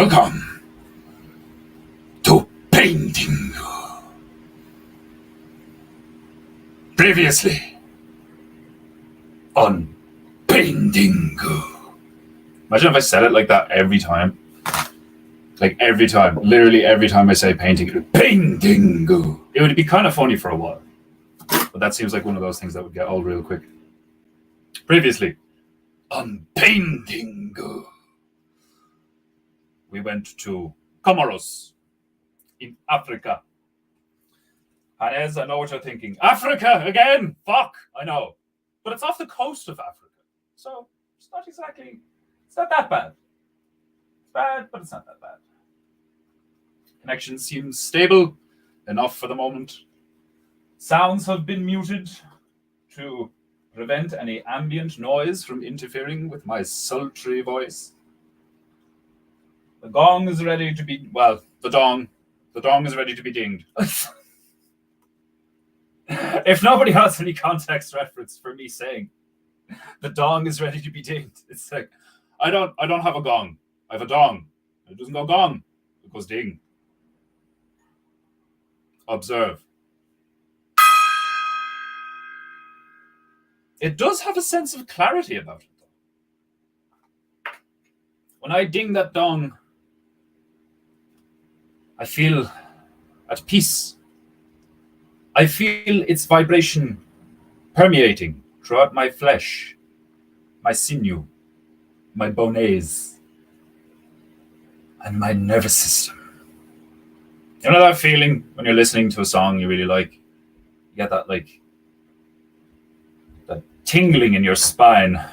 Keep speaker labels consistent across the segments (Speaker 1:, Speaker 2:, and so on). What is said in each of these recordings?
Speaker 1: Welcome to Painting. Previously on Painting. Imagine if I said it like that every time. Like every time. Literally every time I say painting. Painting. It would be kind of funny for a while. But that seems like one of those things that would get old real quick. Previously on Painting. We went to Comoros in Africa. And as I know what you're thinking, Africa again? Fuck, I know. But it's off the coast of Africa. So it's not that bad. It's bad, but it's not that bad. Connection seems stable enough for the moment. Sounds have been muted to prevent any ambient noise from interfering with my sultry voice. The gong is ready to be, the dong is ready to be dinged. If nobody has any context reference for me saying the dong is ready to be dinged, it's like, I don't have a gong. I have a dong. It doesn't go gong. It goes ding. Observe. It does have a sense of clarity about it, though. When I ding that dong, I feel at peace. I feel its vibration permeating throughout my flesh, my sinew, my bones, and my nervous system. You know that feeling when you're listening to a song you really like? You get that that tingling in your spine.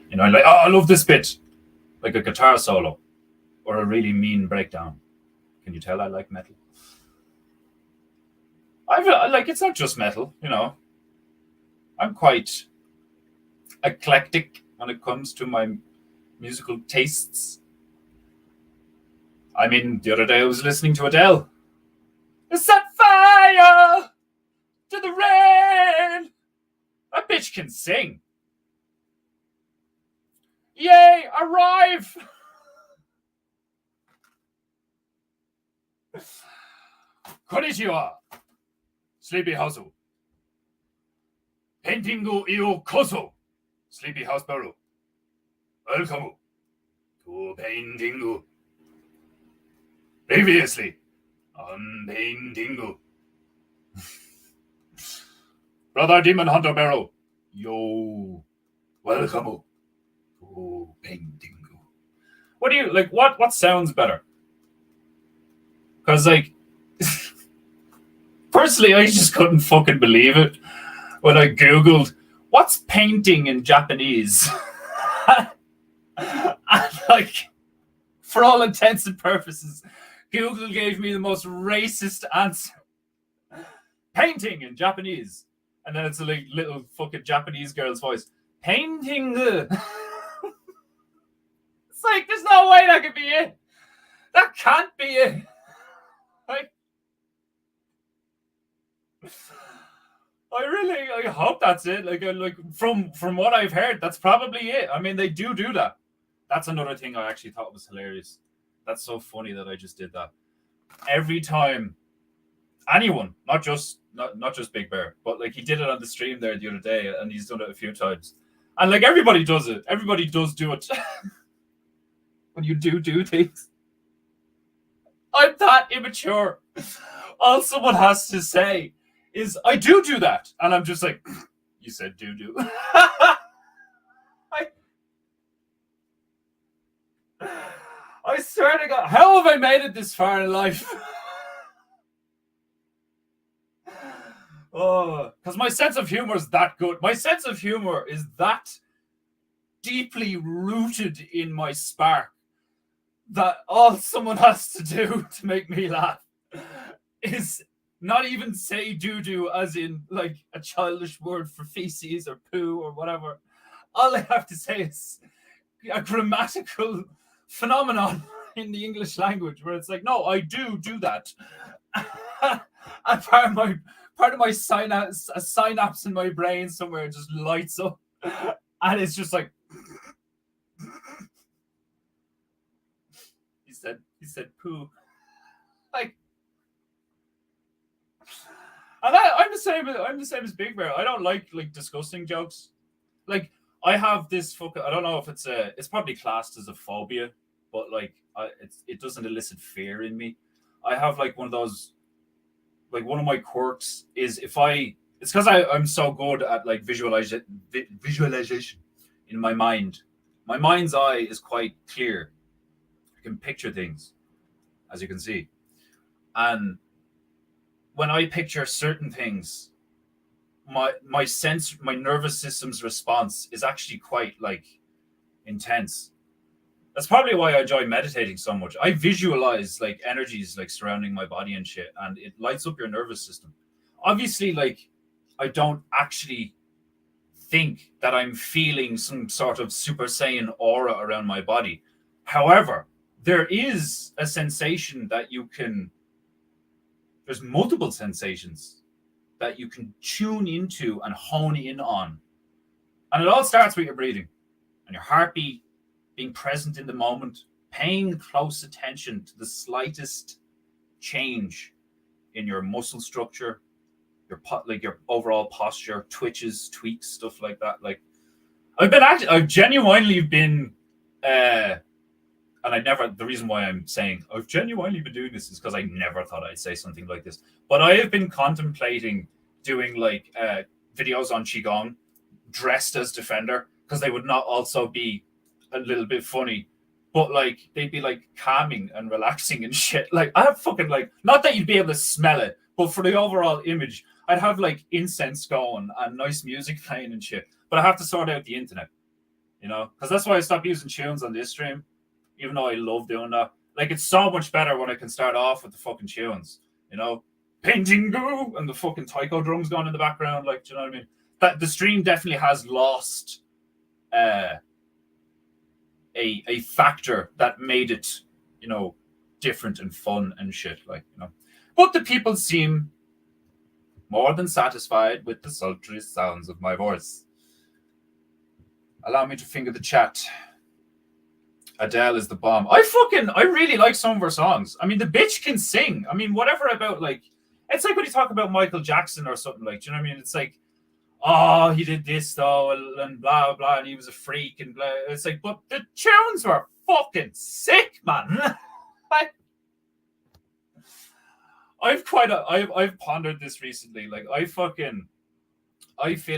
Speaker 1: You know, like, oh, I love this bit. Like a guitar solo or a really mean breakdown. Can you tell I like metal? I feel like it's not just metal, you know. I'm quite eclectic when it comes to my musical tastes. I mean, the other day I was listening to Adele. Set fire to the rain. That bitch can sing. Yay, arrive. Konnichiwa. Sleepy House. Paintingu io koso. Sleepy House Barrow. Welcome to Paintingu. Previously on Paintingu. Brother Demon Hunter Barrow. Yo. Welcome to Paintingu. What do you like? What sounds better? Because like personally, I just couldn't fucking believe it when I Googled what's painting in Japanese. And like, for all intents and purposes, Google gave me the most racist answer. Painting in Japanese. And then it's a like, little fucking Japanese girl's voice. Painting. It's like, there's no way that could be it. That can't be it. Like, I hope that's it. Like from what I've heard, that's probably it. I mean, they do that. That's another thing I actually thought was hilarious. That's so funny that I just did that. Every time anyone, not just Big Bear, but like he did it on the stream there the other day, and he's done it a few times. And like everybody does it. Everybody does do it. When you do things. I'm that immature. All someone has to say is, I do that. And I'm just like, you said do. I swear to God, how have I made it this far in life? Oh, because my sense of humor is that good. My sense of humor is that deeply rooted in my spark that all someone has to do to make me laugh is not even say doo-doo as in like a childish word for feces or poo or whatever. All I have to say is a grammatical phenomenon in the English language where it's like, no, I do that. And part of my synapse in my brain somewhere just lights up. And it's just like he said poo. Like, and I'm the same. I'm the same as Big Bear. I don't like disgusting jokes. Like, I have this fucking. I don't know if it's probably classed as a phobia, but like it doesn't elicit fear in me. I have like one of those. Like, one of my quirks is if I. It's because I'm so good at like visualization in my mind. My mind's eye is quite clear. I can picture things, as you can see, and when I picture certain things, my nervous system's response is actually quite like intense. That's probably why I enjoy meditating so much. I visualize like energies like surrounding my body and shit, and it lights up your nervous system. Obviously, like, I don't actually think that I'm feeling some sort of Super Saiyan aura around my body. However, there is a sensation that you can. There's multiple sensations that you can tune into and hone in on. And it all starts with your breathing and your heartbeat, being present in the moment, paying close attention to the slightest change in your muscle structure, your overall posture, twitches, tweaks, stuff like that. Like, I've genuinely been, and the reason why I'm saying I've genuinely been doing this is because I never thought I'd say something like this. But I have been contemplating doing like videos on Qigong dressed as Defender, because they would not also be a little bit funny, but like they'd be like calming and relaxing and shit. Like, I have fucking, like, not that you'd be able to smell it, but for the overall image, I'd have like incense going and nice music playing and shit. But I have to sort out the internet, because that's why I stopped using tunes on this stream, even though I love doing that. Like, it's so much better when I can start off with the fucking tunes, PEINTEINGU, and the fucking taiko drums going in the background. Like, do you know what I mean? That the stream definitely has lost a factor that made it, different and fun and shit. Like, but the people seem more than satisfied with the sultry sounds of my voice. Allow me to finger the chat. Adele is the bomb. I really like some of her songs. I mean, the bitch can sing. I mean, whatever about, like, it's like when you talk about Michael Jackson or something, like, do you know what I mean? It's like, oh, he did this though, and blah blah, and he was a freak and blah. It's like, but the tunes were fucking sick, man. Like, I've pondered this recently. Like, I feel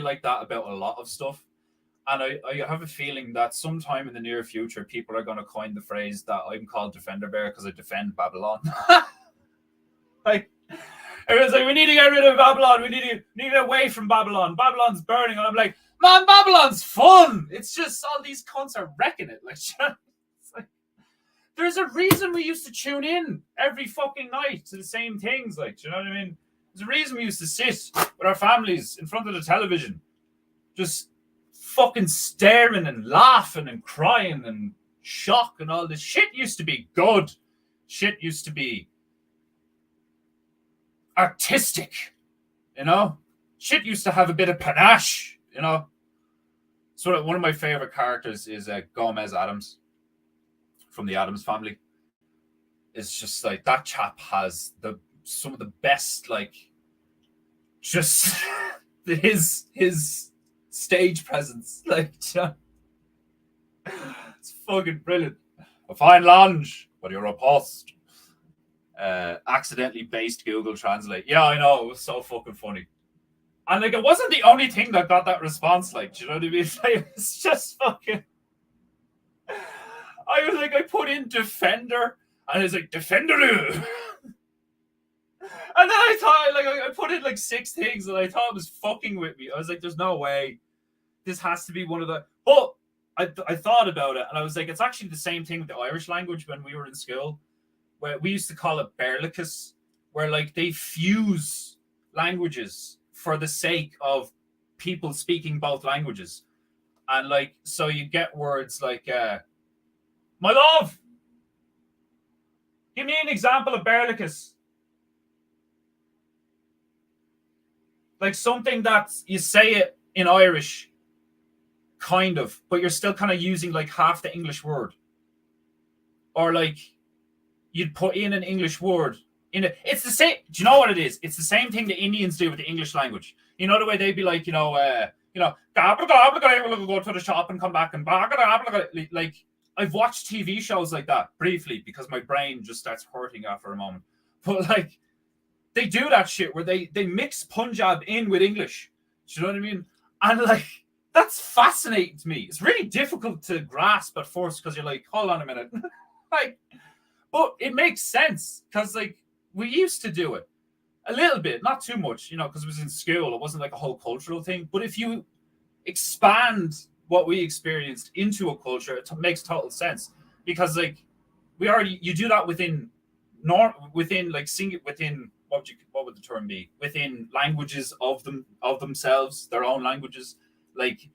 Speaker 1: like that about a lot of stuff. And I have a feeling that sometime in the near future, people are going to coin the phrase that I'm called Defender Bear because I defend Babylon. Like, everyone's like, we need to get rid of Babylon. We need to get away from Babylon. Babylon's burning. And I'm like, man, Babylon's fun. It's just all these cunts are wrecking it. Like, it's like, there's a reason we used to tune in every fucking night to the same things. Like, do you know what I mean? There's a reason we used to sit with our families in front of the television, just fucking staring and laughing and crying and shock and all this shit used to be good. Shit used to be artistic, Shit used to have a bit of panache, So one of my favorite characters is Gomez Adams from the Addams Family. It's just like, that chap has some of the best, like, just his stage presence, like, it's fucking brilliant. A fine lunge, but you're a post. Accidentally based Google Translate. Yeah, I know, it was so fucking funny. And like, it wasn't the only thing that got that response. Like, do you know what I mean? Like, it's just fucking. I put in Defender, and it's like Defender. And then I thought, like, I put in like 6 things, and I thought it was fucking with me. I was like, there's no way. This has to be one of the. But I thought about it, and I was like, it's actually the same thing with the Irish language when we were in school, where we used to call it Berlicus, where like they fuse languages for the sake of people speaking both languages. And like, so you get words like, my love, give me an example of Berlicus. Like something that you say it in Irish, kind of, but you're still kind of using like half the English word. Or like, you'd put in an English word in it. It's the same. Do you know what it is? It's the same thing the Indians do with the English language. You know the way they'd be like, go to the shop and come back and like. I've watched TV shows like that briefly because my brain just starts hurting after a moment. But like, they do that shit where they mix Punjab in with English. Do you know what I mean? And like, that's fascinating to me. It's really difficult to grasp at first because you're like, hold on a minute. Like, but it makes sense because like we used to do it a little bit, not too much, because it was in school. It wasn't like a whole cultural thing. But if you expand what we experienced into a culture, it makes total sense because like you do that within what would the term be, within languages of themselves, their own languages. Like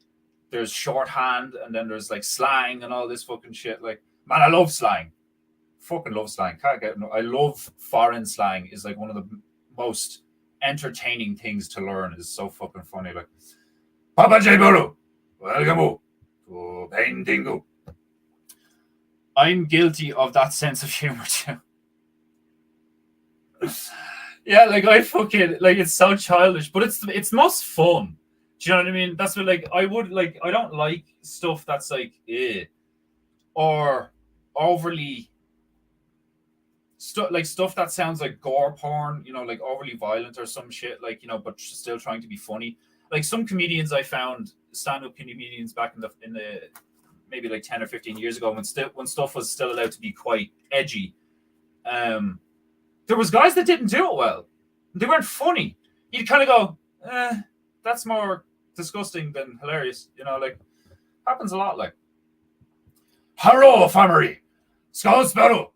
Speaker 1: there's shorthand and then there's like slang and all this fucking shit. Like, man, I love slang. Fucking love slang. I love foreign slang. Is like one of the most entertaining things to learn. Is so fucking funny. Like, Papa Jeburu, welcome to PEINTEINGU. I'm guilty of that sense of humor too. Yeah, like I fucking like it's so childish, but it's most fun. Do you know what I mean? That's what like I don't like stuff that's like or overly stuff that sounds like gore porn, like overly violent or some shit, like but still trying to be funny. Like some comedians I found, stand-up comedians back in the maybe like 10 or 15 years ago when stuff was still allowed to be quite edgy. There was guys that didn't do it well. They weren't funny. You'd kind of go, that's more disgusting than hilarious. Like happens a lot. Like, hello, family. Scoutspero.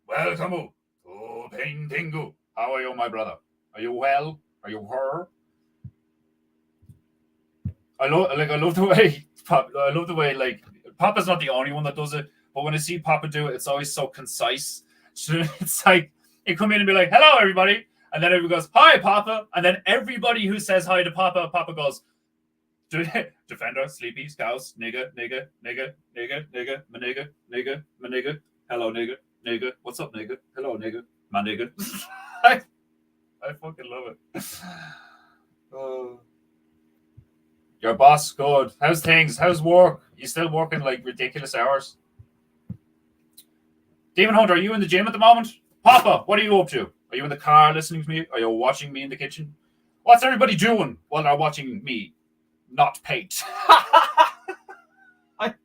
Speaker 1: Welcome to PEINTEINGU. How are you, my brother? Are you well? Are you her? I love the way like Papa's not the only one that does it, but when I see Papa do it, it's always so concise. It's like you come in and be like, hello, everybody. And then everybody goes, hi, Papa. And then everybody who says hi to Papa goes, Defender, Sleepy, Scouse, nigga, nigga, nigga, nigga, nigga, my nigga, nigga, my nigga, hello, nigga, nigga, what's up, nigga, hello, nigga, my nigga. I fucking love it. Your boss, good. How's things? How's work? You still working like ridiculous hours? Demon Hunter, are you in the gym at the moment? Papa, what are you up to? Are you in the car listening to me? Are you watching me in the kitchen? What's everybody doing while they're watching me not paint? Like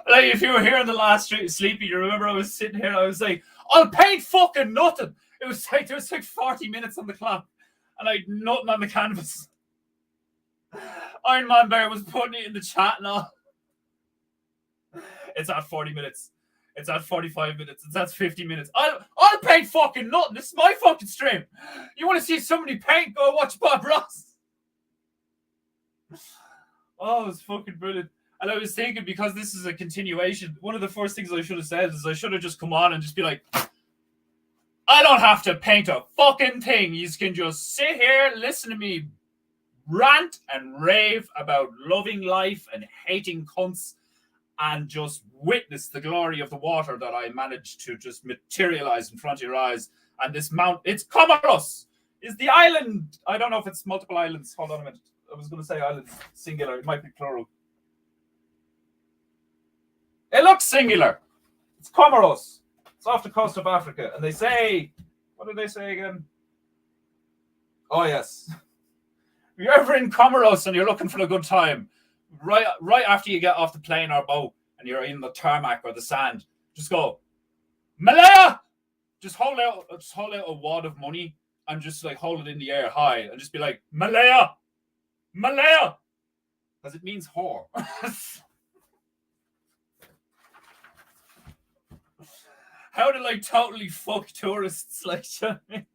Speaker 1: if you were here in the last Sleepy, you remember I was sitting here, I was like, I'll paint fucking nothing. It was like, there was like 40 minutes on the clock and I had nothing on the canvas. Iron Man Bear was putting it in the chat and all. It's at 40 minutes. It's at 45 minutes. It's at 50 minutes. I'll paint fucking nothing. This is my fucking stream. You want to see somebody paint? Go watch Bob Ross. Oh, it's fucking brilliant. And I was thinking, because this is a continuation, one of the first things I should have said is I should have just come on and just be like, I don't have to paint a fucking thing. You can just sit here, listen to me rant and rave about loving life and hating cunts and just witness the glory of the water that I managed to just materialize in front of your eyes. And this it's Comoros, is the island. I don't know if it's multiple islands. Hold on a minute. I was going to say island singular. It might be plural. It looks singular. It's Comoros. It's off the coast of Africa. And they say, what did they say again? Oh, yes. If you're ever in Comoros and you're looking for a good time, right after you get off the plane or boat and you're in the tarmac or the sand, just go, Malaya! Just hold out a wad of money and just like hold it in the air high and just be like, Malaya! Malaya! Because it means whore. How to like totally fuck tourists, like, you know what I mean?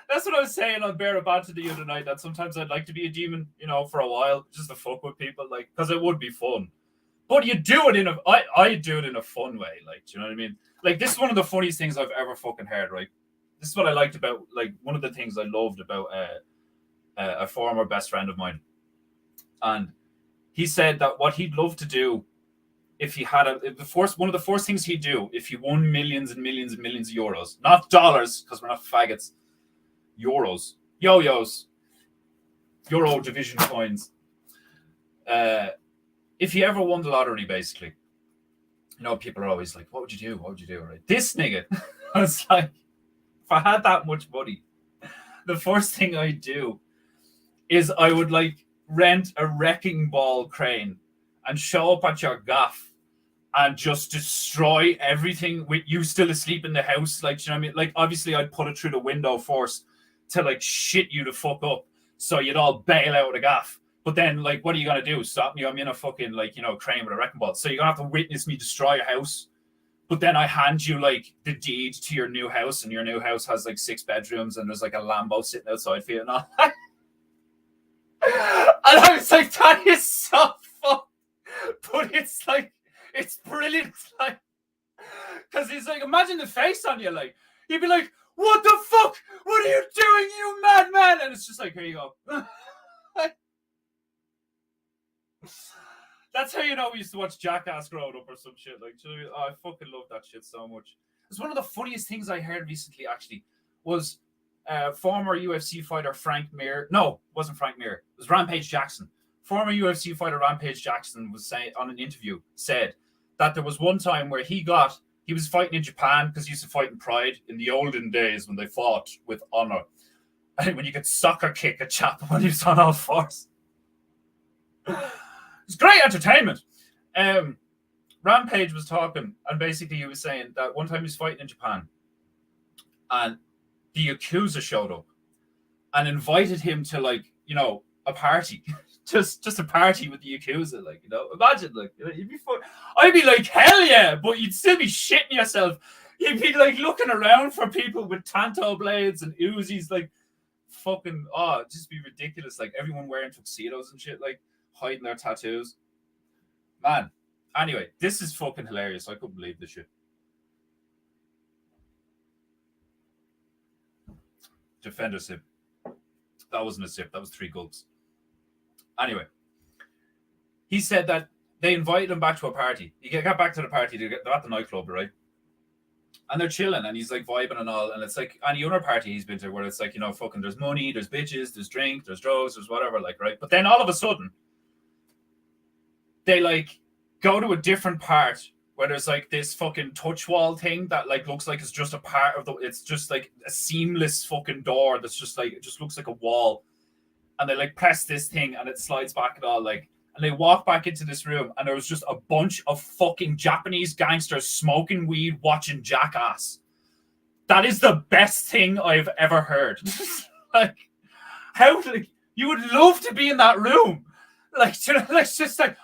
Speaker 1: That's what I was saying on Bear Abad the other night, that sometimes I'd like to be a demon, for a while, just to fuck with people, like, because it would be fun. But you do it I do it in a fun way, like, do you know what I mean? Like, this is one of the funniest things I've ever fucking heard, right? This is what I liked about, like, one of the things I loved about a former best friend of mine. And he said that what he'd love to do if he had one of the first things he'd do if he won millions and millions and millions of euros, not dollars, because we're not faggots, euros, yo-yos, Euro division coins. If he ever won the lottery, basically, people are always like, what would you do? What would you do? Right? This nigga, I was like, if I had that much money, the first thing I'd do is I would like rent a wrecking ball crane and show up at your gaff and just destroy everything with you still asleep in the house. Like, you know what I mean? Like, obviously I'd put it through the window first to like shit you the fuck up so you'd all bail out of the gaff. But then, like, what are you going to do? Stop me? I'm in a fucking, like, crane with a wrecking ball. So you're going to have to witness me destroy your house. But then I hand you, like, the deed to your new house, and your new house has, like, 6 bedrooms, and there's, like, a Lambo sitting outside for you and all. And I was like, that is so fun. But it's, like, it's brilliant. Like, because he's like, imagine the face on you, like, he'd be like, what the fuck? What are you doing, you madman? And it's just like, here you go. That's how we used to watch Jackass growing up or some shit. Like, I fucking love that shit so much. It's one of the funniest things I heard recently, actually, was former UFC fighter Frank Mir. No, it wasn't Frank Mir. It was Rampage Jackson. Former UFC fighter Rampage Jackson was saying on an interview, said that there was one time where he was fighting in Japan because he used to fight in Pride in the olden days when they fought with honor. And when you could soccer kick a chap when he was on all fours. It's great entertainment. Rampage was talking, and basically he was saying that one time he was fighting in Japan, and the Yakuza showed up and invited him to, like, a party, just a party with the Yakuza. Like, imagine, like, you'd be fun. I'd be like, hell yeah, but you'd still be shitting yourself. You'd be like looking around for people with Tanto blades and Uzis, like, fucking, it'd just be ridiculous. Like, everyone wearing tuxedos and shit, like, hiding their tattoos. Man. Anyway, this is fucking hilarious. I couldn't believe this shit. Defender sip. That wasn't a sip. That was 3 gulps. Anyway. He said that they invited him back to a party. He got back to the party. They're at the nightclub, right? And they're chilling, and he's like vibing and all. And it's like any other party he's been to where it's like, fucking there's money, there's bitches, there's drink, there's drugs, there's whatever, like, right? But then all of a sudden, they like go to a different part where there's like this fucking touch wall thing that like looks like it's just a part of it's just like a seamless fucking door that's just like, it just looks like a wall. And they like press this thing and it slides back and all, like, and they walk back into this room and there was just a bunch of fucking Japanese gangsters smoking weed, watching Jackass. That is the best thing I've ever heard. Like, how, like, you would love to be in that room. Like, it's just like,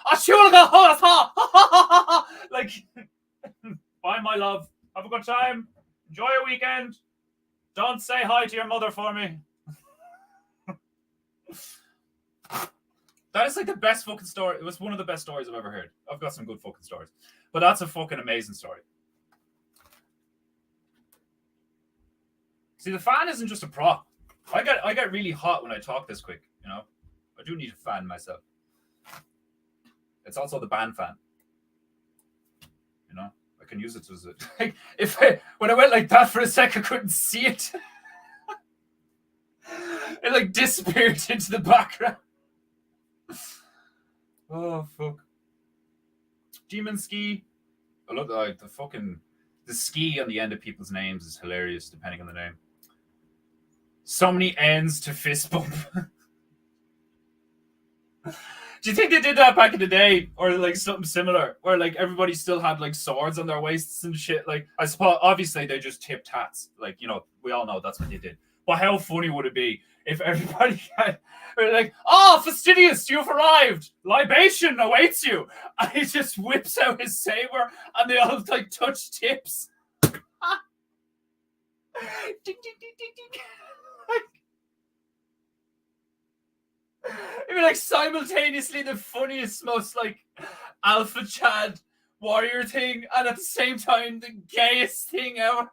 Speaker 1: like, bye, my love. Have a good time. Enjoy your weekend. Don't say hi to your mother for me. That is like the best fucking story. It was one of the best stories I've ever heard. I've got some good fucking stories. But that's a fucking amazing story. See, the fan isn't just a prop. I get really hot when I talk this quick, I do need a fan myself. It's also the band fan. I can use it as a... Like, when I went like that for a sec, I couldn't see it. It like disappeared into the background. Oh, fuck. Demon Ski. I love like the ski on the end of people's names is hilarious, depending on the name. So many ends to fist bump. Do you think they did that back in the day, or like something similar, where like everybody still had like swords on their waists and shit? Like, I suppose obviously they just tipped hats, like, we all know that's what they did. But how funny would it be if everybody had like, fastidious, you've arrived, libation awaits you, and he just whips out his saber and they all like touch tips. Ding, ding, ding, ding, ding. It'd be like simultaneously the funniest, most like alpha Chad warrior thing, and at the same time the gayest thing ever.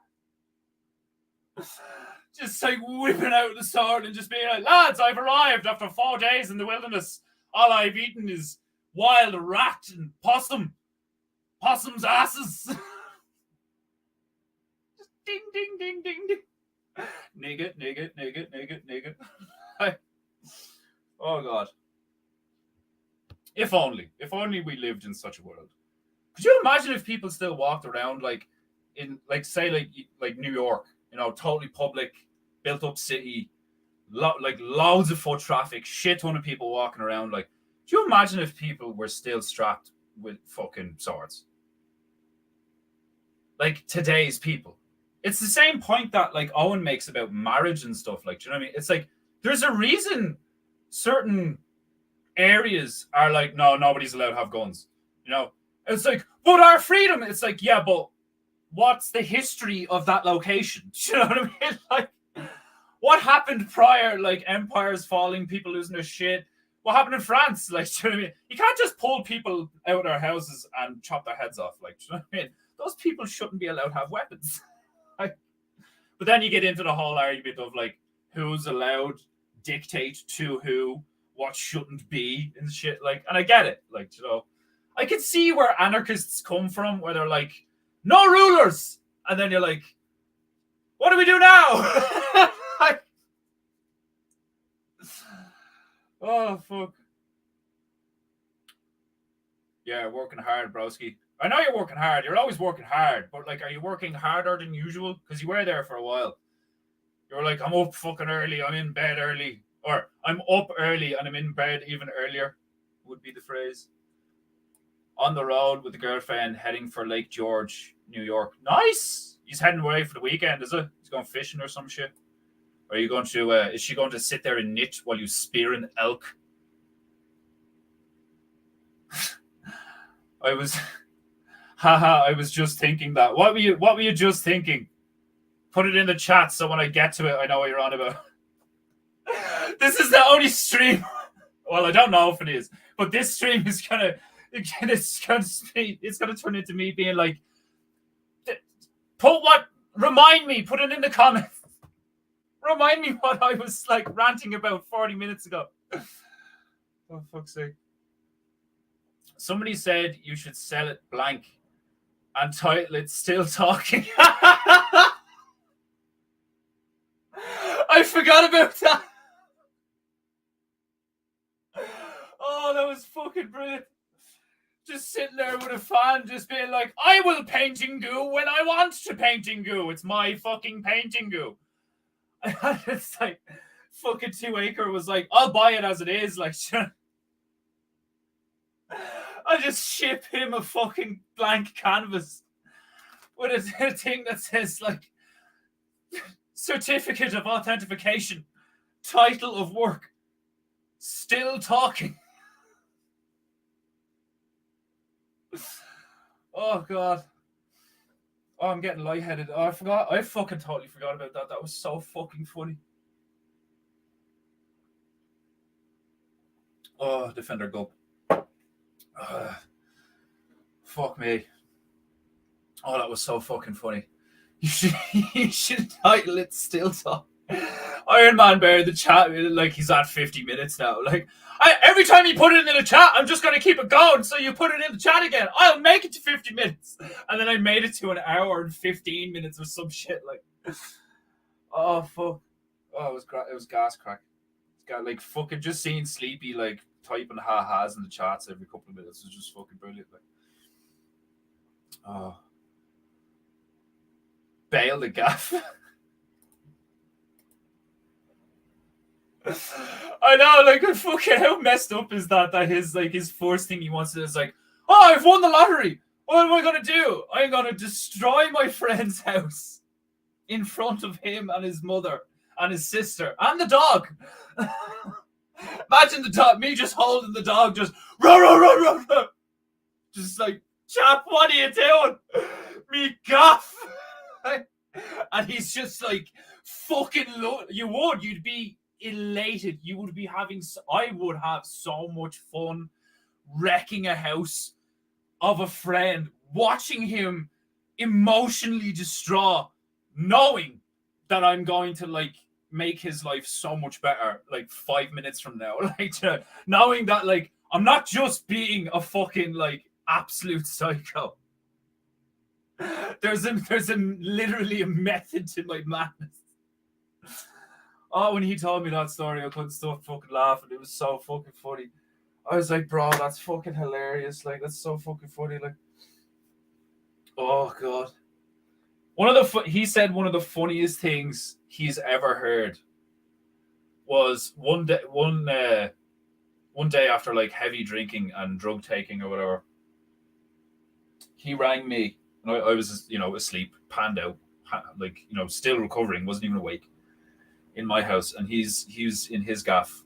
Speaker 1: Just like whipping out the sword and just being like, lads, I've arrived after 4 days in the wilderness. All I've eaten is wild rat and possum. Possums' asses. Just ding, ding, ding, ding, ding. Nigga, nigga, nigga, nigga, nigga. Oh, God. If only we lived in such a world. Could you imagine if people still walked around like in, like, say, like New York, you know, totally public, built up city, like loads of foot traffic, shit ton of people walking around. Like, do you imagine if people were still strapped with fucking swords? Like today's people. It's the same point that like Owen makes about marriage and stuff. Like, do you know what I mean? It's like there's a reason certain areas are like, no, nobody's allowed to have guns. You know, it's like, but our freedom. It's like, yeah, but what's the history of that location? Do you know what I mean? Like, what happened prior? Like empires falling, people losing their shit. What happened in France? Like, do you know what I mean? You can't just pull people out of their houses and chop their heads off. Like, do you know what I mean? Those people shouldn't be allowed to have weapons. Like, but then you get into the whole argument of like, who's allowed dictate to who, what shouldn't be and shit. Like, and I get it. Like, you know, I can see where anarchists come from, where they're like, no rulers, and then you're like, what do we do now? Like, oh fuck. Yeah, working hard, broski. I know you're working hard. You're always working hard, but like, are you working harder than usual? Because you were there for a while. You were like, I'm up fucking early, I'm in bed early. Or I'm up early and I'm in bed even earlier, would be the phrase. On the road with the girlfriend, heading for Lake George, New York. Nice! He's heading away for the weekend, is it? He's going fishing or some shit? Or are you going to, is she going to sit there and knit while you spear an elk? I was just thinking that. What were you just thinking? Put it in the chat so when I get to it, I know what you're on about. This is the only stream. Well, I don't know if it is, but this stream is gonna turn into me being like, remind me, put it in the comments. Remind me what I was like ranting about 40 minutes ago. Oh, fuck's sake. Somebody said you should sell it blank and title it Still Talking. I forgot about that. Oh, that was fucking brilliant. Just sitting there with a fan, just being like, I will PEINTEINGU when I want to PEINTEINGU. It's my fucking PEINTEINGU. And it's like, fucking 2 Acre was like, I'll buy it as it is. Like, I just ship him a fucking blank canvas with a thing that says, like, certificate of authentication, title of work, Still Talking. Oh, God. Oh, I'm getting lightheaded. Oh, I fucking totally forgot about that. That was so fucking funny. Oh, Defender Gulp. Fuck me. Oh, that was so fucking funny. You should title it Still Talk. Iron Man Bear in the chat, like, he's at 50 minutes now. Like, every time you put it in the chat, I'm just going to keep it going. So you put it in the chat again. I'll make it to 50 minutes. And then I made it to an hour and 15 minutes or some shit. Like, oh, fuck. Oh, it was gas crack. It's got, like, fucking just seeing Sleepy, like, typing ha-has in the chats every couple of minutes was just fucking brilliant. Like, oh. Bail the gaff. I know, like, fucking how messed up is that his first thing he wants to do is like, oh, I've won the lottery. What am I gonna do? I'm gonna destroy my friend's house in front of him and his mother and his sister and the dog. Imagine the dog, me just holding the dog, just run. Just like, chap, what are you doing? Me gaff. And he's just like, fucking you'd be elated. You would be I would have so much fun wrecking a house of a friend, watching him emotionally distraught, knowing that I'm going to like make his life so much better like 5 minutes from now. Like, knowing that like I'm not just being a fucking like absolute psycho. There's literally a method to my madness. Oh, when he told me that story, I couldn't stop fucking laughing. It was so fucking funny. I was like, bro, that's fucking hilarious. Like, that's so fucking funny. Like, oh god. He said one of the funniest things he's ever heard was one day after like heavy drinking and drug taking or whatever. He rang me, and I was, asleep, panned out, like, still recovering, wasn't even awake, in my house, and he was in his gaff.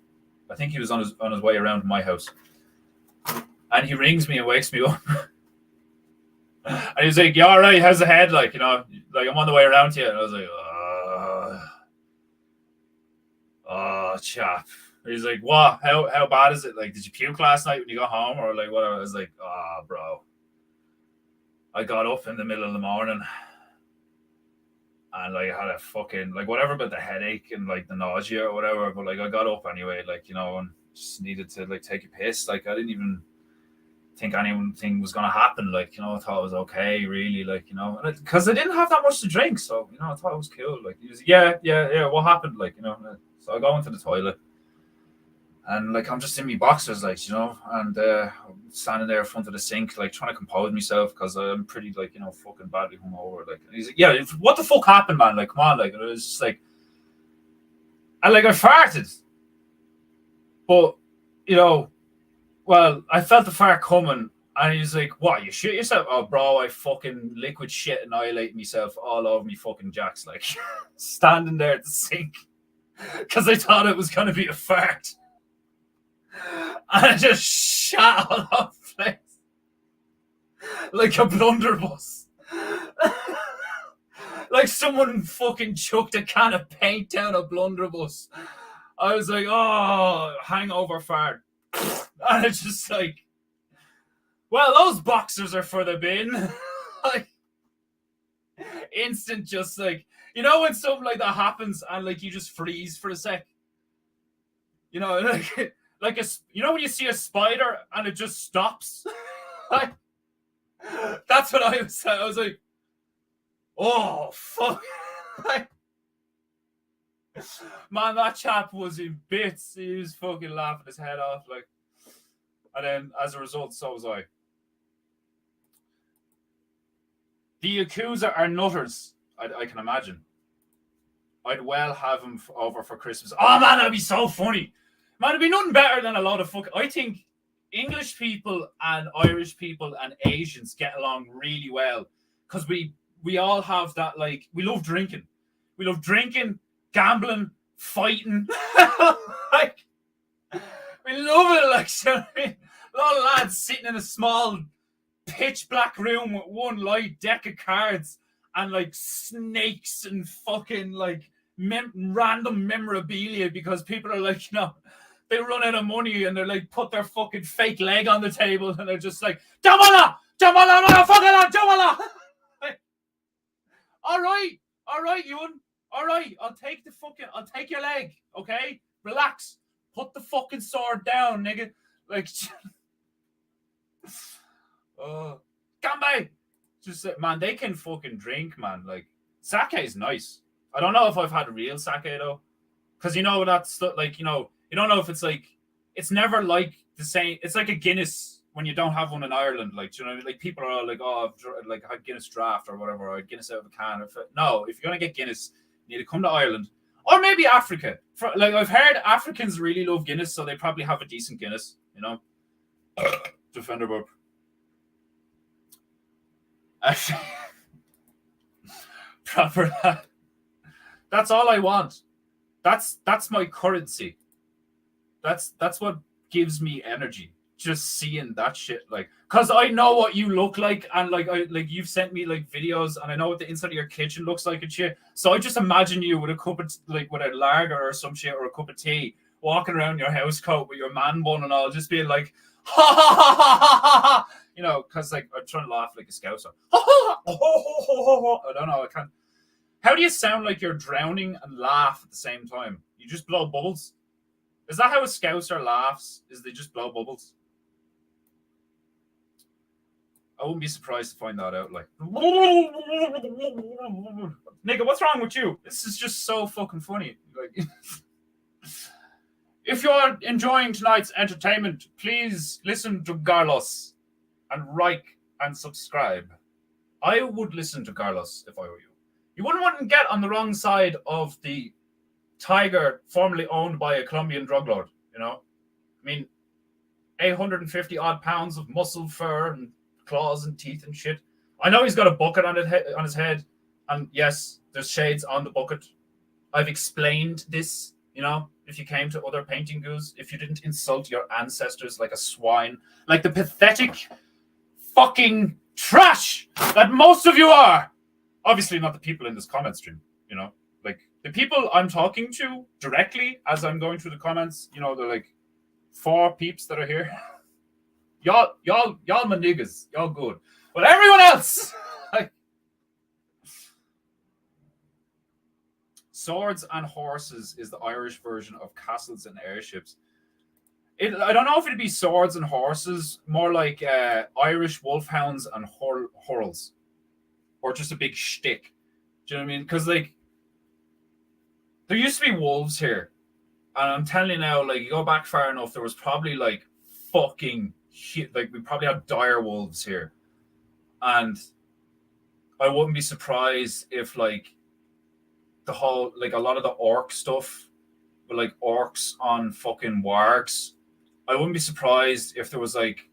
Speaker 1: I think he was on his way around my house, and he rings me and wakes me up, and he's like, "You all right? How's the head? Like, like I'm on the way around to you." And I was like, "Oh, chap." He's like, "What? How bad is it? Like, did you puke last night when you got home, or like whatever?" I was like, "Oh, bro. I got up in the middle of the morning and like I had a fucking like whatever about the headache and like the nausea or whatever, but like I got up anyway, like, and just needed to like take a piss. Like I didn't even think anything was gonna happen. Like, I thought it was okay, really, like, because I didn't have that much to drink, so I thought it was cool. Like he was, yeah, what happened? Like, so I go into the toilet. And like I'm just in my boxers, like, and standing there in front of the sink, like trying to compose myself because I'm pretty, like, fucking badly hungover. Like, and he's like, "Yeah, what the fuck happened, man? Like, come on!" Like, and it was just like, and like I farted, but well, I felt the fart coming, and he's like, "What? You shit yourself?" "Oh, bro, I fucking liquid shit annihilate myself all over me fucking jacks, like standing there at the sink because I thought it was gonna be a fart." And I just shat all over the place like a blunderbuss. Like someone fucking chucked a can of paint down a blunderbuss. I was like, "Oh, hangover fart." And it's just like, well, those boxers are for the bin. Like, instant, just like, when something like that happens and like you just freeze for a sec. Like when you see a spider and it just stops. Like, that's what I was saying. I was like, "Oh fuck." Like, man, that chap was in bits. He was fucking laughing his head off, like, and then as a result, so was I. The Yakuza are nutters, I can imagine. I'd well have him over for Christmas. Oh man, that'd be so funny. Man, it'd be nothing better than a lot of fuck. I think English people and Irish people and Asians get along really well because we all have that, like, we love drinking. We love drinking, gambling, fighting. Like, we love it. Like, a lot of lads sitting in a small pitch black room with one light deck of cards and like snakes and fucking like random memorabilia because people are like, they run out of money and they're like, put their fucking fake leg on the table and they're just like, "Jamala, motherfucker, Jamala." Like, all right, Ewan. All right, I'll take your leg, okay? Relax. Put the fucking sword down, nigga. Like, Gambay. Just, man, they can fucking drink, man. Like, sake is nice. I don't know if I've had real sake though, because that's like, you don't know if it's like, it's never like the same. It's like a Guinness when you don't have one in Ireland. Like, like people are all like, "Oh, I've like had Guinness draft or whatever, or Guinness out of a can." No, if you're gonna get Guinness, you need to come to Ireland or maybe Africa. Like, I've heard Africans really love Guinness, so they probably have a decent Guinness. Defender burp. Proper. That's all I want. That's my currency. That's what gives me energy. Just seeing that shit, like, cause I know what you look like, and like you've sent me like videos, and I know what the inside of your kitchen looks like and shit. So I just imagine you with a cup of like with a lager or some shit or a cup of tea, walking around your house coat with your man bun and all, just being like, "Ha ha ha ha ha ha," cause like I'm trying to laugh like a scouser. I don't know. I can't. How do you sound like you're drowning and laugh at the same time? You just blow bubbles. Is that how a scouser laughs? Is they just blow bubbles? I wouldn't be surprised to find that out. Like, nigga, what's wrong with you? This is just so fucking funny. Like, if you're enjoying tonight's entertainment, please listen to Carlos and like and subscribe. I would listen to Carlos if I were you. You wouldn't want to get on the wrong side of the tiger formerly owned by a Colombian drug lord, you know? I mean, 850 odd pounds of muscle, fur, and claws and teeth and shit. I know he's got a bucket on his head, and yes, there's shades on the bucket. I've explained this, you know, if you came to other painting goos, if you didn't insult your ancestors like a swine, like the pathetic fucking trash that most of you are. Obviously not the people in this comment stream, you know, like the people I'm talking to directly as I'm going through the comments, you know, they're like 4 peeps that are here. Y'all my niggas, y'all good. But everyone else, like, Swords and Horses is the Irish version of Castles and Airships. I don't know if it'd be Swords and Horses, more like Irish wolfhounds and hurls, or just a big shtick. Do you know what I mean? Because like, there used to be wolves here, and I'm telling you now, like, you go back far enough, there was probably like fucking like we probably had dire wolves here, and I wouldn't be surprised if like the whole, like, a lot of the orc stuff with like orcs on fucking wargs. I wouldn't be surprised if there was like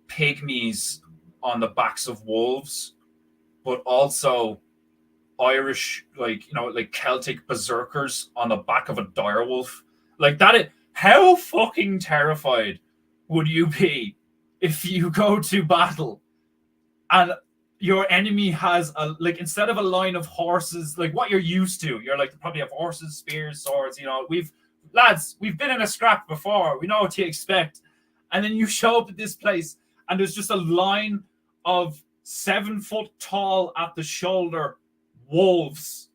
Speaker 1: pygmies on the backs of wolves, but also Irish, like, you know, like Celtic berserkers on the back of a direwolf. Like that. How fucking terrified would you be if you go to battle and your enemy has like, instead of a line of horses, like what you're used to, you're like, probably have horses, spears, swords, you know, we've been in a scrap before, we know what to expect. And then you show up at this place and there's just a line of 7 foot tall at the shoulder wolves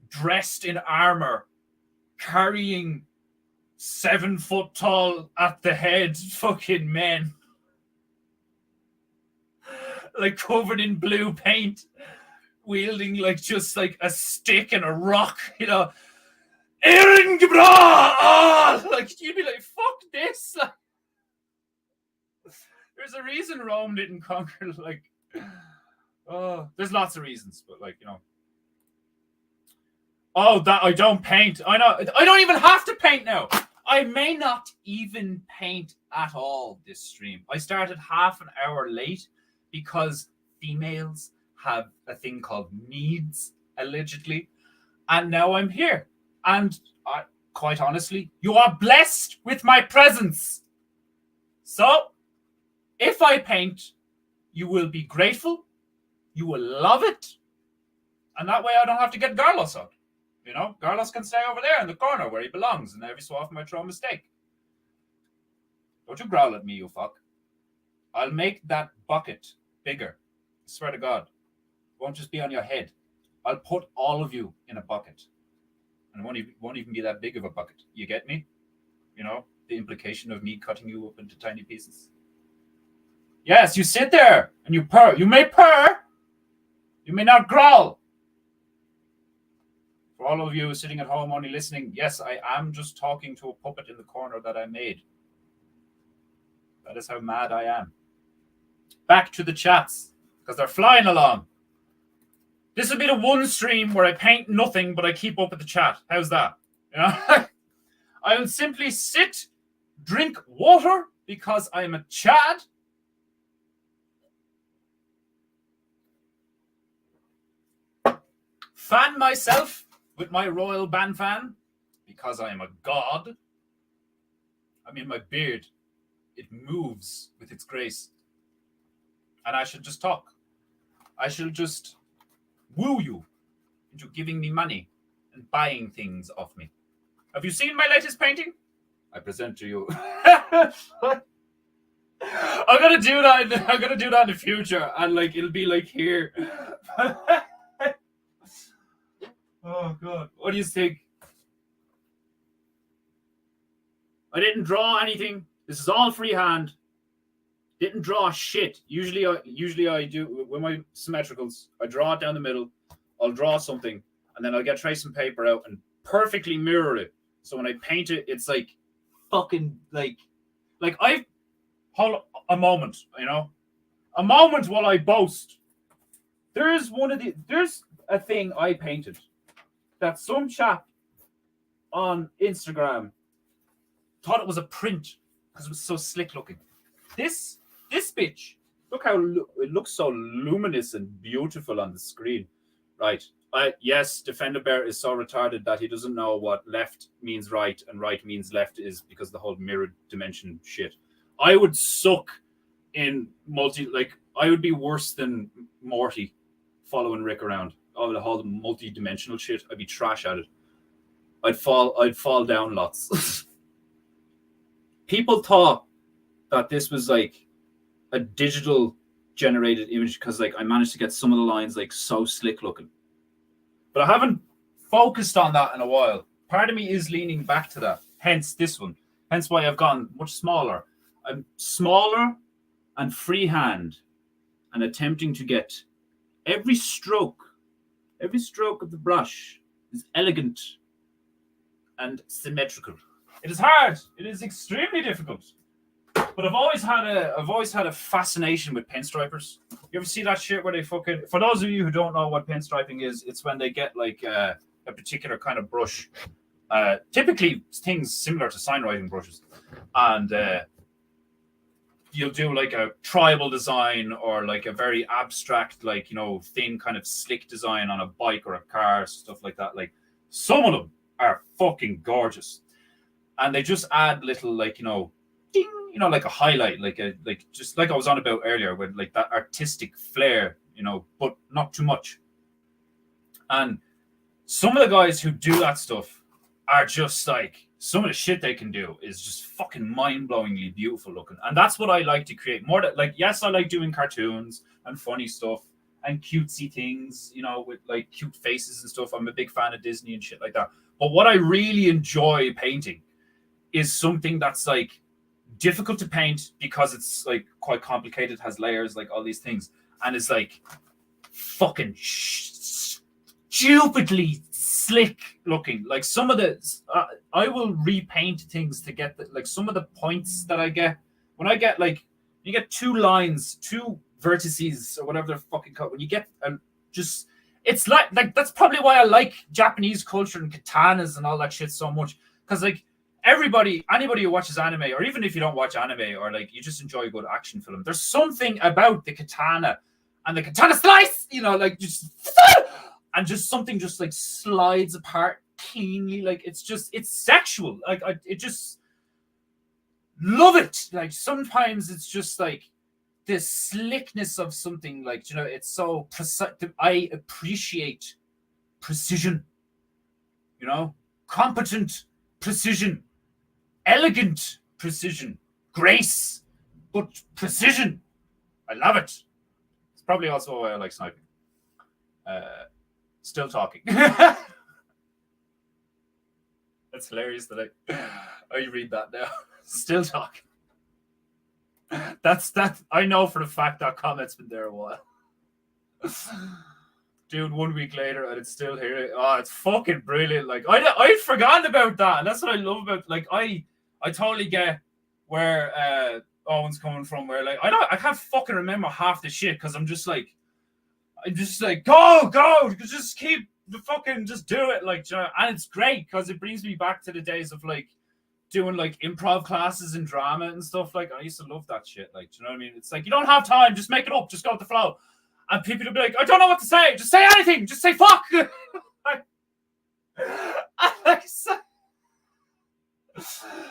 Speaker 1: dressed in armor carrying 7 foot tall at the head fucking men, like covered in blue paint, wielding like just like a stick and a rock, you know. Aaron Gibra! Like, you'd be like, fuck this. Like, there's a reason Rome didn't conquer, like, oh, there's lots of reasons, but like, you know. Oh, that I don't paint. I know. I don't even have to paint now. I may not even paint at all this stream. I started half an hour late because females have a thing called needs, allegedly. And now I'm here. And quite honestly, you are blessed with my presence. So, if I paint, you will be grateful. You will love it. And that way I don't have to get Carlos out. You know, Carlos can stay over there in the corner where he belongs, and every so often I throw a mistake. Don't you growl at me, you fuck. I'll make that bucket bigger. I swear to God. It won't just be on your head. I'll put all of you in a bucket. And it won't even be that big of a bucket. You get me? You know, the implication of me cutting you up into tiny pieces. Yes, you sit there and you purr. You may purr. You may not growl. For all of you sitting at home only listening, yes, I am just talking to a puppet in the corner that I made. That is how mad I am. Back to the chats, because they're flying along. This will be the one stream where I paint nothing, but I keep up with the chat. How's that? You know? I will simply sit, drink water, because I'm a Chad. Fan myself with my royal ban fan, because I am a god. I mean, my beard, it moves with its grace. And I should just talk. I shall just woo you into giving me money and buying things off me. Have you seen my latest painting? I present to you. I'm gonna do that in the future, and like it'll be like here. Oh God. What do you think? I didn't draw anything. This is all freehand. Didn't draw shit. Usually I do with my symmetricals. I draw it down the middle. I'll draw something, and then I'll get tracing paper out and perfectly mirror it. So when I paint it, it's like fucking like I hold a moment, a moment while I boast. There's a thing I painted that some chap on Instagram thought it was a print because it was so slick looking. This bitch, look how it looks so luminous and beautiful on the screen, right? Yes, Defender Bear is so retarded that he doesn't know what left means right and right means left is because the whole mirrored dimension shit. I would suck in I would be worse than Morty following Rick around. Oh, the whole multi-dimensional shit. I'd be trash at it. I'd fall down lots. People thought that this was like a digital generated image because like I managed to get some of the lines like so slick looking. But I haven't focused on that in a while. Part of me is leaning back to that. Hence this one. Hence why I've gone much smaller. I'm smaller and freehand and attempting to get every stroke of the brush is elegant and symmetrical. It is hard. It is extremely difficult. But I've always had a fascination with pinstripers. You ever see that shit where they fucking... For those of you who don't know what pinstriping is, it's when they get like a particular kind of brush. Typically things similar to signwriting brushes. And you'll do like a tribal design or like a very abstract, like, thin kind of slick design on a bike or a car, stuff like that. Like some of them are fucking gorgeous. And they just add little like, ding, like a highlight, just like I was on about earlier with like that artistic flair, but not too much. And some of the guys who do that stuff are just like, some of the shit they can do is just fucking mind-blowingly beautiful looking. And that's what I like to create. More that, like, yes, I like doing cartoons and funny stuff and cutesy things, with like cute faces and stuff. I'm a big fan of Disney and shit like that. But what I really enjoy painting is something that's like difficult to paint because it's like quite complicated, has layers, like all these things, and it's like fucking stupidly slick looking. Like some of the I will repaint things to get like some of the points that I get when I get like you get two lines, two vertices or whatever they're fucking called. When you get just it's like that's probably why I like Japanese culture and katanas and all that shit so much, because like anybody who watches anime, or even if you don't watch anime, or like you just enjoy a good action film, there's something about the katana and the katana slice, like just and just something just like slides apart cleanly, like it's sexual. Like it just love it. Like sometimes it's just like the slickness of something, like it's so precise. I appreciate precision, competent precision. Elegant precision, grace, but precision. I love it. It's probably also why I like sniping. Still talking. That's hilarious that I read that now. Still talking. That's I know for the fact that comment's been there a while. Dude, 1 week later and it's still here. Oh, it's fucking brilliant. Like I'd forgotten about that, and that's what I love about. Like I totally get where Owen's coming from. Where like I can't fucking remember half the shit because I'm just like go, just keep the fucking just do it, like, and it's great because it brings me back to the days of like doing like improv classes and drama and stuff. Like I used to love that shit. Like, do you know what I mean? It's like you don't have time, just make it up, just go with the flow. And people will be like, I don't know what to say. Just say anything. Just say fuck.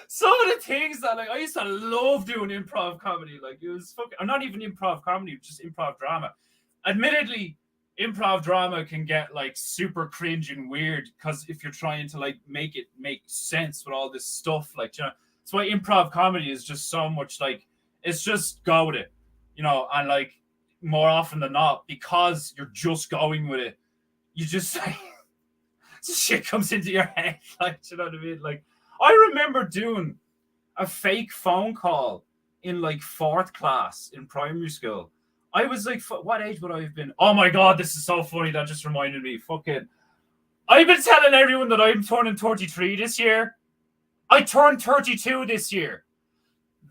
Speaker 1: Some of the things that like I used to love doing improv comedy. Like it was fucking, or not even improv comedy, just improv drama. Admittedly, improv drama can get like super cringe and weird because if you're trying to like make it make sense with all this stuff, like, that's why improv comedy is just so much like it's just go with it, and like more often than not, because you're just going with it, you just like shit comes into your head, like, you know what I mean? Like I remember doing a fake phone call in like 4th class in primary school. I was like, what age would I have been? Oh my God, this is so funny. That just reminded me. Fucking, I've been telling everyone that I'm turning 33 this year. I turned 32 this year.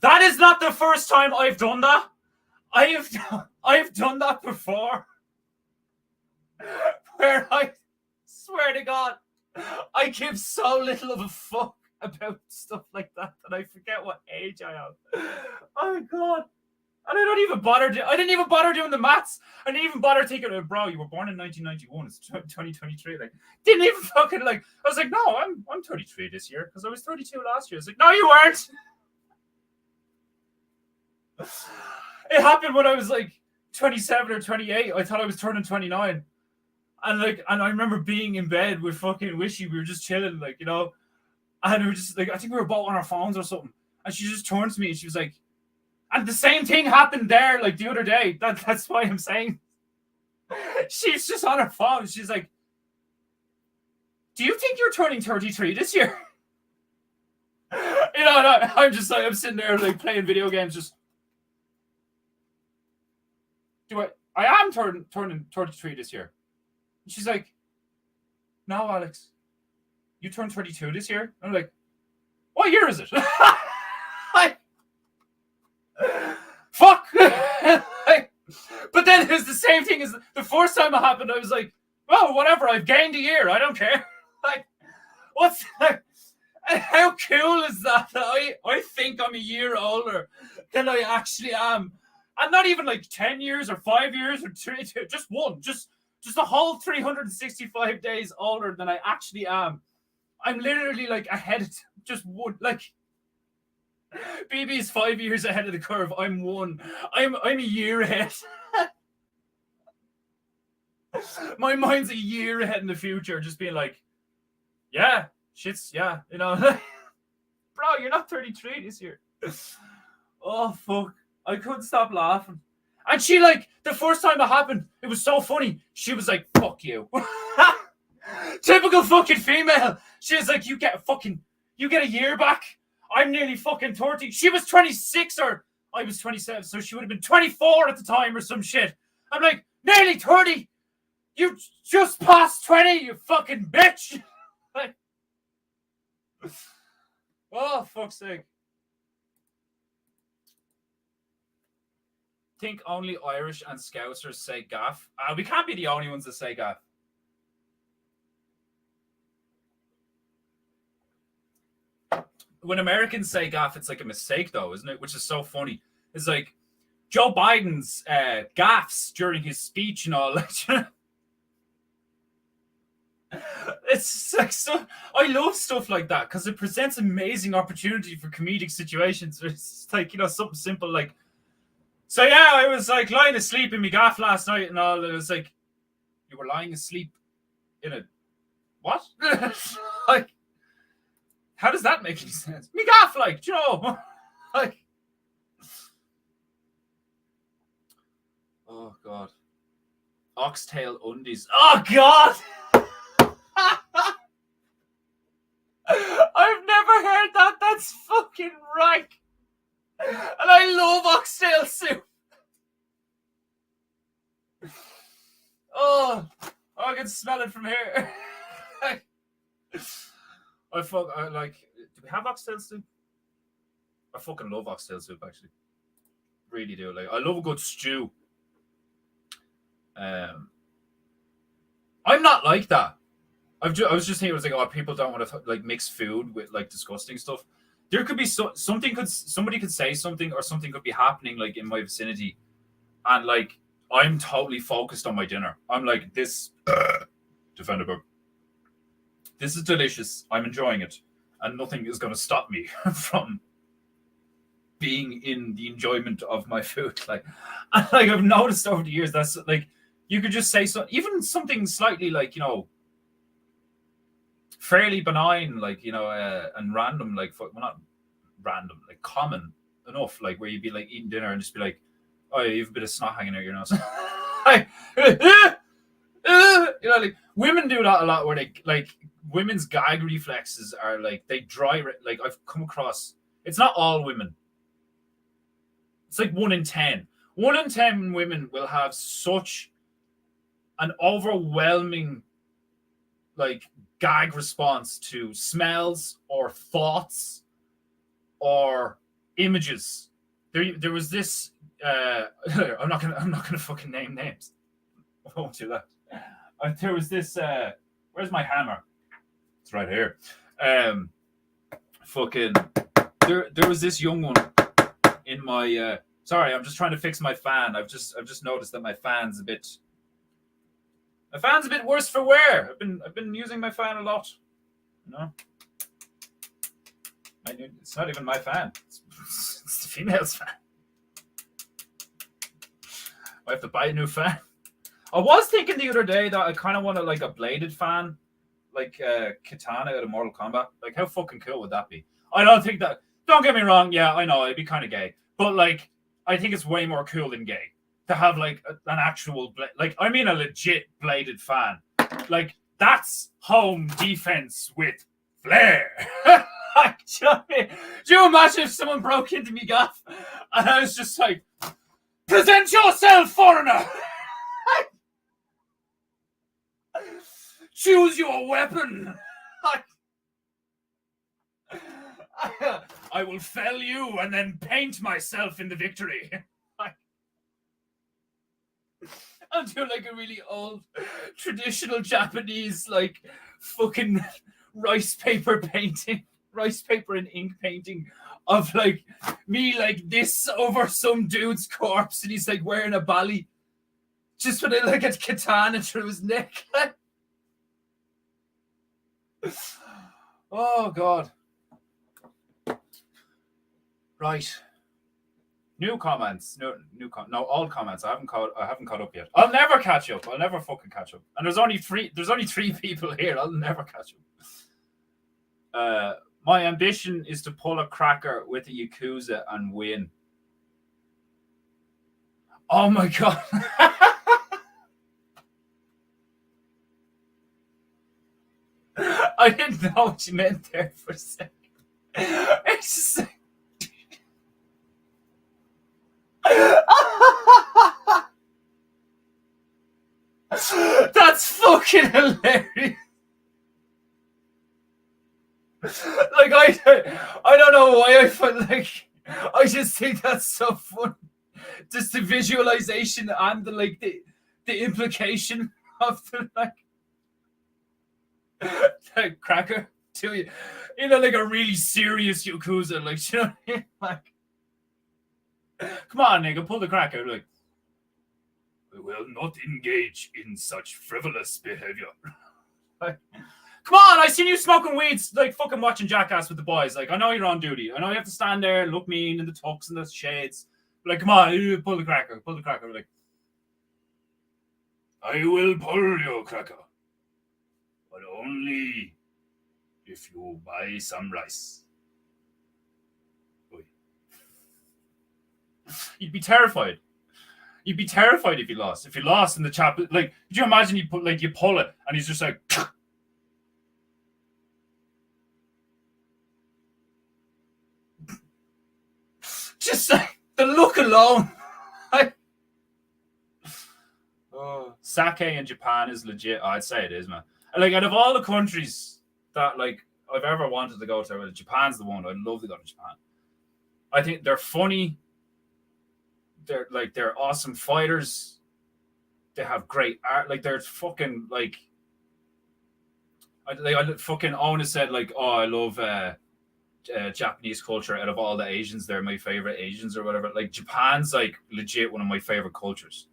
Speaker 1: That is not the first time I've done that. I've done that before. Where I swear to God, I give so little of a fuck about stuff like that I forget what age I am. Oh my God. And I don't even bother. I didn't even bother doing the maths. I didn't even bother thinking, bro, you were born in 1991. It's 2023. Like, didn't even fucking like. I was like, no, I'm 33 this year because I was 32 last year. I was like, no, you weren't. It happened when I was like 27 or 28. I thought I was turning 29. And I remember being in bed with fucking Wishy. We were just chilling, like, you know, and we were just like, I think we were both on our phones or something. And she just turned to me and she was like, and the same thing happened there, like the other day. That's why I'm saying. She's just on her phone. She's like, do you think you're turning 33 this year? You know, and I'm just like, I'm sitting there like playing video games, just. I am turning 33 this year. And she's like, no, Alex, you turned 32 this year? And I'm like, what year is it? Fuck. But then it was the same thing as the first time it happened. I was like, well, whatever, I've gained a year. I don't care. Like, what's that? How cool is that? I think I'm a year older than I actually am. And not even like 10 years or 5 years or 3, just one. Just a whole 365 days older than I actually am. I'm literally like ahead of just one. Like, BB is 5 years ahead of the curve. I'm one. I'm a year ahead. My mind's a year ahead in the future, just being like, yeah, shit's, yeah, you know. Bro, you're not 33 this year. Oh, fuck. I couldn't stop laughing. And she, like, the first time it happened, it was so funny. She was like, fuck you. Typical fucking female. She was like, you get a year back. I'm nearly fucking 30. She was 26 or I was 27, so she would have been 24 at the time or some shit. I'm like, nearly 30. You just passed 20, you fucking bitch. Like, oh, fuck's sake. Think only Irish and Scousers say gaff. We can't be the only ones that say gaff. When Americans say gaff, it's like a mistake, though, isn't it? Which is so funny. It's like Joe Biden's gaffes during his speech and all that. It's like so. I love stuff like that because it presents amazing opportunity for comedic situations. It's like, you know, something simple like, so yeah, I was like lying asleep in my gaff last night and all. It was like, you were lying asleep in a what? Like, how does that make any sense? Me gaff, like, do you know? Like, oh God, oxtail undies. Oh God. I've never heard that. That's fucking right. And I love oxtail soup. Oh, I can smell it from here. I like. Do we have oxtail soup? I fucking love oxtail soup, actually. Really do. Like, I love a good stew. I'm not like that. I was just thinking, it was like, oh, people don't want to like mix food with like disgusting stuff. There could be somebody could say something, or something could be happening like in my vicinity, and like I'm totally focused on my dinner. I'm like, this defendable. This is delicious. I'm enjoying it, and nothing is going to stop me from being in the enjoyment of my food. Like I've noticed over the years, that's like, you could just say even something slightly like, you know, fairly benign, like, you know, and random, like, well, not random, like common enough, like where you'd be like eating dinner and just be like, oh, you have a bit of snot hanging out your nose. You know, like women do that a lot, where they like, women's gag reflexes are like, they dry, like I've come across, it's not all women, It's like 1 in 10. 1 in 10 women will have such an overwhelming like gag response to smells or thoughts or images. There was this. I'm not gonna fucking name names. I won't do that. There was this. Where's my hammer? It's right here. Fucking. There was this young one in my. Sorry, I'm just trying to fix my fan. I've just noticed that my fan's a bit. My fan's a bit worse for wear. I've been using my fan a lot. You know. It's not even my fan. It's the female's fan. I have to buy a new fan. I was thinking the other day that I kind of want like a bladed fan, like Katana out of Mortal Kombat. Like, how fucking cool would that be? I don't think that. Don't get me wrong. Yeah, I know it'd be kind of gay, but like, I think it's way more cool than gay to have like an actual like. I mean, a legit bladed fan. Like, that's home defense with flair. Do you imagine if someone broke into me gaff and I was just like, present yourself, foreigner! Choose your weapon! I will fell you and then paint myself in the victory. I'll do like a really old traditional Japanese like fucking rice paper painting. Rice paper and ink painting of like me like this over some dude's corpse and he's like wearing a bally just with like a katana through his neck. Oh god. Right. New comments. No, all comments. I haven't caught up yet. I'll never catch up. I'll never fucking catch up. And there's only three people here. I'll never catch up. My ambition is to pull a cracker with a Yakuza and win. Oh my god. I didn't know what you meant there for a second. It's just like... That's fucking hilarious. Like, I don't know why I feel like I just think that's so fun. Just the visualization and the implication of the the cracker to you. You know, like a really serious Yakuza, like, you know what I mean? Like, come on, nigga, pull the cracker. Like, we will not engage in such frivolous behavior. Like, come on, I seen you smoking weeds, like fucking watching Jackass with the boys. Like, I know you're on duty. I know you have to stand there and look mean in the tux and the shades. But like, come on, pull the cracker. Like, I will pull your cracker, but only if you buy some rice. Oy. You'd be terrified. You'd be terrified if you lost. If you lost in the chap, like, could you imagine you pull it and he's just like. Just like the look alone. Sake in Japan is legit. I'd say it is, man. Like, out of all the countries that like I've ever wanted to go to, Japan's the one. I'd love to go to Japan. I think they're funny. They're awesome fighters. They have great art. Like, they're fucking like. I fucking Owen has said like, oh, I love Japanese culture. Out of all the Asians, they're my favorite Asians or whatever. Like, Japan's like legit one of my favorite cultures.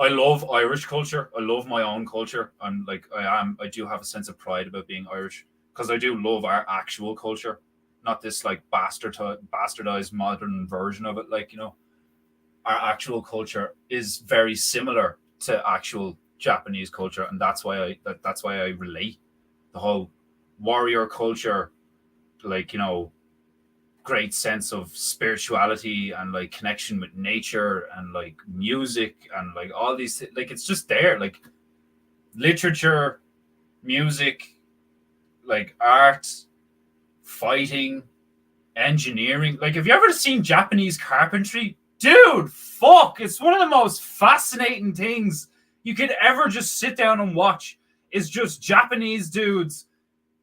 Speaker 1: I love Irish culture. I love my own culture. I'm like, I do have a sense of pride about being Irish because I do love our actual culture, not this like bastardized modern version of it. Like, you know, our actual culture is very similar to actual Japanese culture, and that's why I relate. The whole warrior culture, like, you know, great sense of spirituality and like connection with nature and like music and like all these like it's just there, like literature, music, like art, fighting, engineering. Like, have you ever seen Japanese carpentry? Dude, fuck. It's one of the most fascinating things you could ever just sit down and watch. Is just Japanese dudes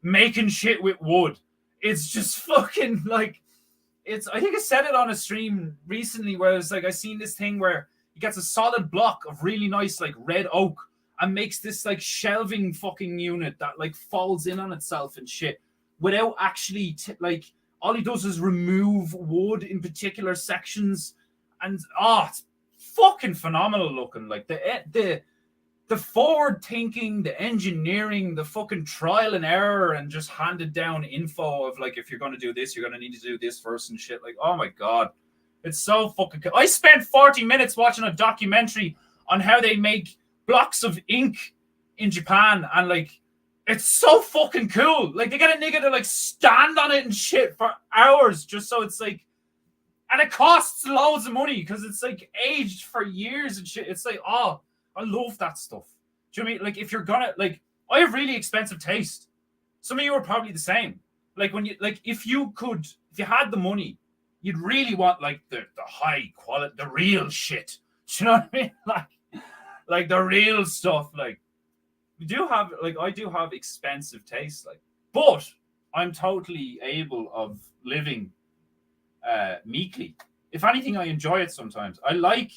Speaker 1: making shit with wood. It's just fucking like, I think I said it on a stream recently where it's like I seen this thing where he gets a solid block of really nice like red oak and makes this like shelving fucking unit that like falls in on itself and shit without actually like all he does is remove wood in particular sections, and it's fucking phenomenal looking. Like the forward thinking, the engineering, the fucking trial and error, and just handed down info of like, if you're going to do this, you're going to need to do this first and shit. Like, oh my God. It's so fucking cool. I spent 40 minutes watching a documentary on how they make blocks of ink in Japan, and like, it's so fucking cool. Like, they get a nigga to like stand on it and shit for hours just so it's like, and it costs loads of money because it's like aged for years and shit. It's like, oh, I love that stuff. Do you know what I mean? Like, if you're gonna, like, I have really expensive taste. Some of you are probably the same. Like, when you, like, if you had the money, you'd really want like the high quality, the real shit. Do you know what I mean? Like the real stuff. Like, I do have expensive taste. Like, but I'm totally able of living meekly. If anything, I enjoy it sometimes. I like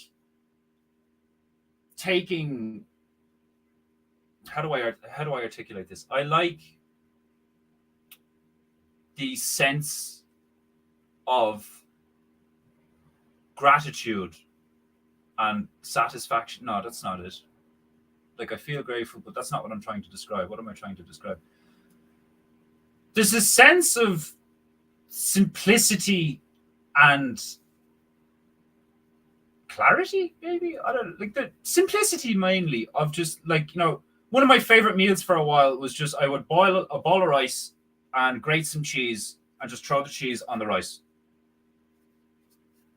Speaker 1: taking, how do I articulate this? I like the sense of gratitude and satisfaction. No, that's not it. Like, I feel grateful, but that's not what I'm trying to describe. What am I trying to describe? There's a sense of simplicity and clarity, maybe. I don't like the simplicity mainly of just like, you know, one of my favorite meals for a while was just I would boil a bowl of rice and grate some cheese and just throw the cheese on the rice.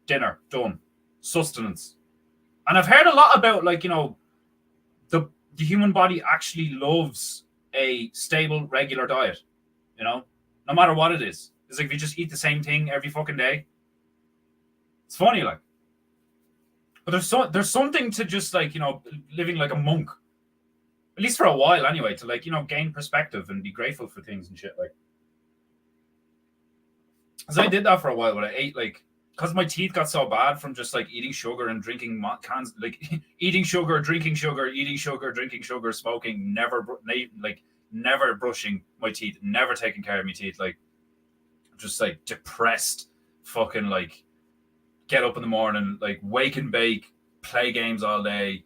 Speaker 1: Dinner done. Sustenance. And I've heard a lot about, like, you know, the human body actually loves a stable, regular diet. You know, no matter what it is. It's like if you just eat the same thing every fucking day. It's funny, like. But there's something to just, like, you know, living like a monk, at least for a while anyway, to, like, you know, gain perspective and be grateful for things and shit. Like, because I did that for a while, but I ate, like, because my teeth got so bad from just like eating sugar and drinking cans, like eating sugar, drinking sugar, eating sugar, drinking sugar, smoking, never brushing my teeth, never taking care of my teeth, like just like depressed, fucking like get up in the morning, like wake and bake, play games all day,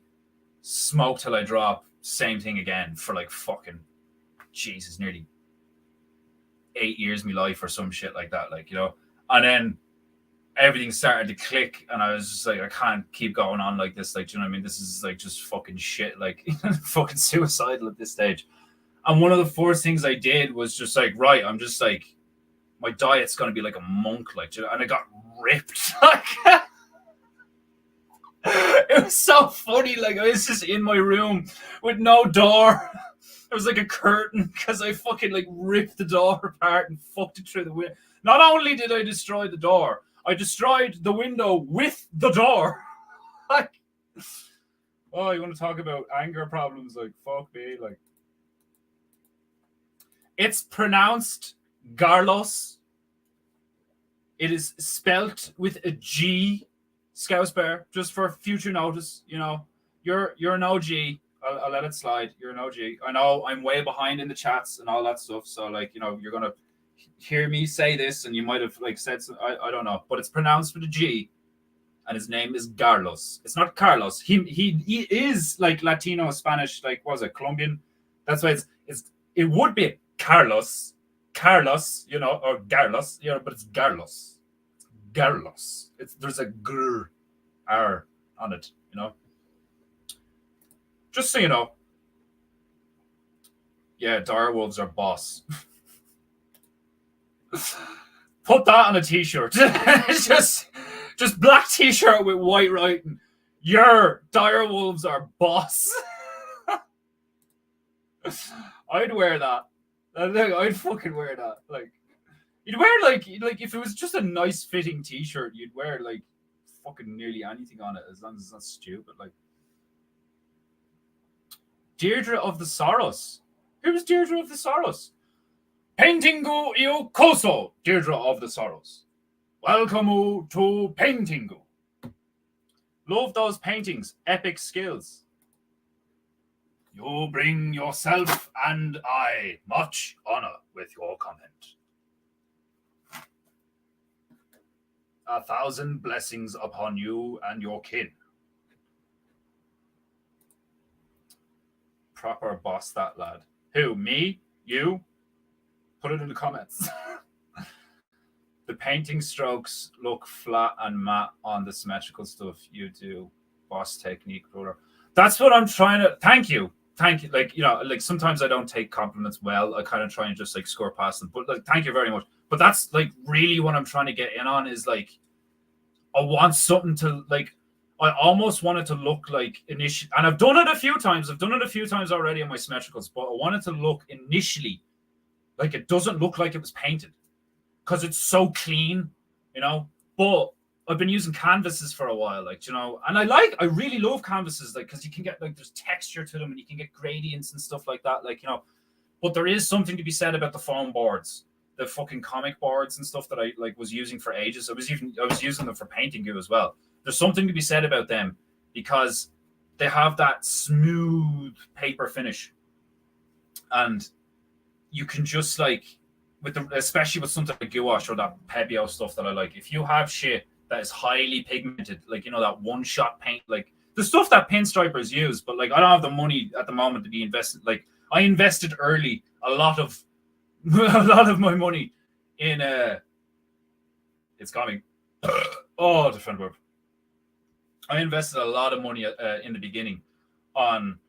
Speaker 1: smoke till I drop, same thing again for like fucking Jesus, nearly 8 years of my life or some shit like that, like, you know. And then everything started to click, and I was just like, I can't keep going on like this. Like, do you know what I mean? This is like just fucking shit, like fucking suicidal at this stage. And one of the first things I did was just like, right, I'm just like, my diet's gonna be like a monk, like, you know? And I got ripped. Like, it was so funny. Like, I was just in my room with no door. It was like a curtain because I fucking like ripped the door apart and fucked it through the window. Not only did I destroy the door, I destroyed the window with the door. Like, oh, you want to talk about anger problems? Like, fuck me. Like, it's pronounced Garlos. It is spelt with a G, Scouse Bear, just for future notice. You know, you're an OG. I'll let it slide. You're an OG. I know I'm way behind in the chats and all that stuff. So, like, you know, you're gonna hear me say this, and you might have like said some, I don't know, but it's pronounced with a G, and his name is Carlos. It's not Carlos. He is like Latino, Spanish, like, was it Colombian? That's why it would be Carlos, you know, or Garlos, you know, but it's Garlos. There's a gr R on it, you know. Just so you know. Yeah, direwolves are boss. Put that on a t-shirt. just black t-shirt with white writing. Your direwolves are boss. I'd wear that. I'd fucking wear that. Like, you'd wear like if it was just a nice fitting t-shirt, you'd wear like fucking nearly anything on it as long as it's not stupid. Like Deirdre of the Sorrows. Who was Deirdre of the Sorrows? Paintingu io koso, Deirdre of the Sorrows. Welcome to Paintingu. Love those paintings, epic skills. You bring yourself and I much honor with your comment. 1,000 blessings upon you and your kin. Proper boss, that lad. Who, me? You? Put it in the comments. The painting strokes look flat and matte on the symmetrical stuff you do. Boss technique, brother. That's what I'm trying to... Thank you. Like, you know, like sometimes I don't take compliments well. I kind of try and just like score past them. But like, thank you very much. But that's like really what I'm trying to get in on is like, I want something to like, I almost want it to look like initially, and I've done it a few times. I've done it a few times already on my symmetricals, but I want it to look initially like it doesn't look like it was painted because it's so clean, you know. But I've been using canvases for a while, like, you know, and I really love canvases, like, because you can get like there's texture to them and you can get gradients and stuff like that, like, you know. But there is something to be said about the foam boards, the fucking comic boards and stuff that I like was using for ages. I was using them for PEINTEINGU as well. There's something to be said about them because they have that smooth paper finish, and you can just like especially with something like gouache or that Pebeo stuff that I like. If you have shit that is highly pigmented, like, you know, that one-shot paint, like the stuff that pinstripers use, but like I don't have the money at the moment to be invested. Like I invested early a lot of my money in it's coming. Oh, different word. I invested a lot of money in the beginning on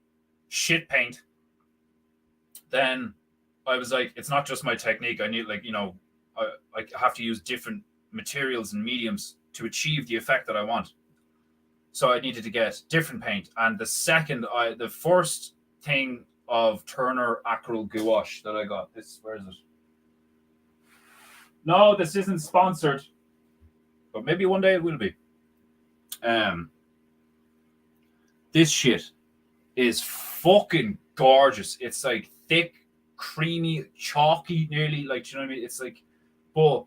Speaker 1: shit paint. Then I was like, it's not just my technique. I need, like, you know, I have to use different materials and mediums to achieve the effect that I want. So I needed to get different paint. And the first thing of Turner Acryl Gouache that I got, where is it? No, this isn't sponsored, but maybe one day it will be. This shit is fucking gorgeous. It's like thick, creamy, chalky, nearly, like, do you know what I mean? It's like, but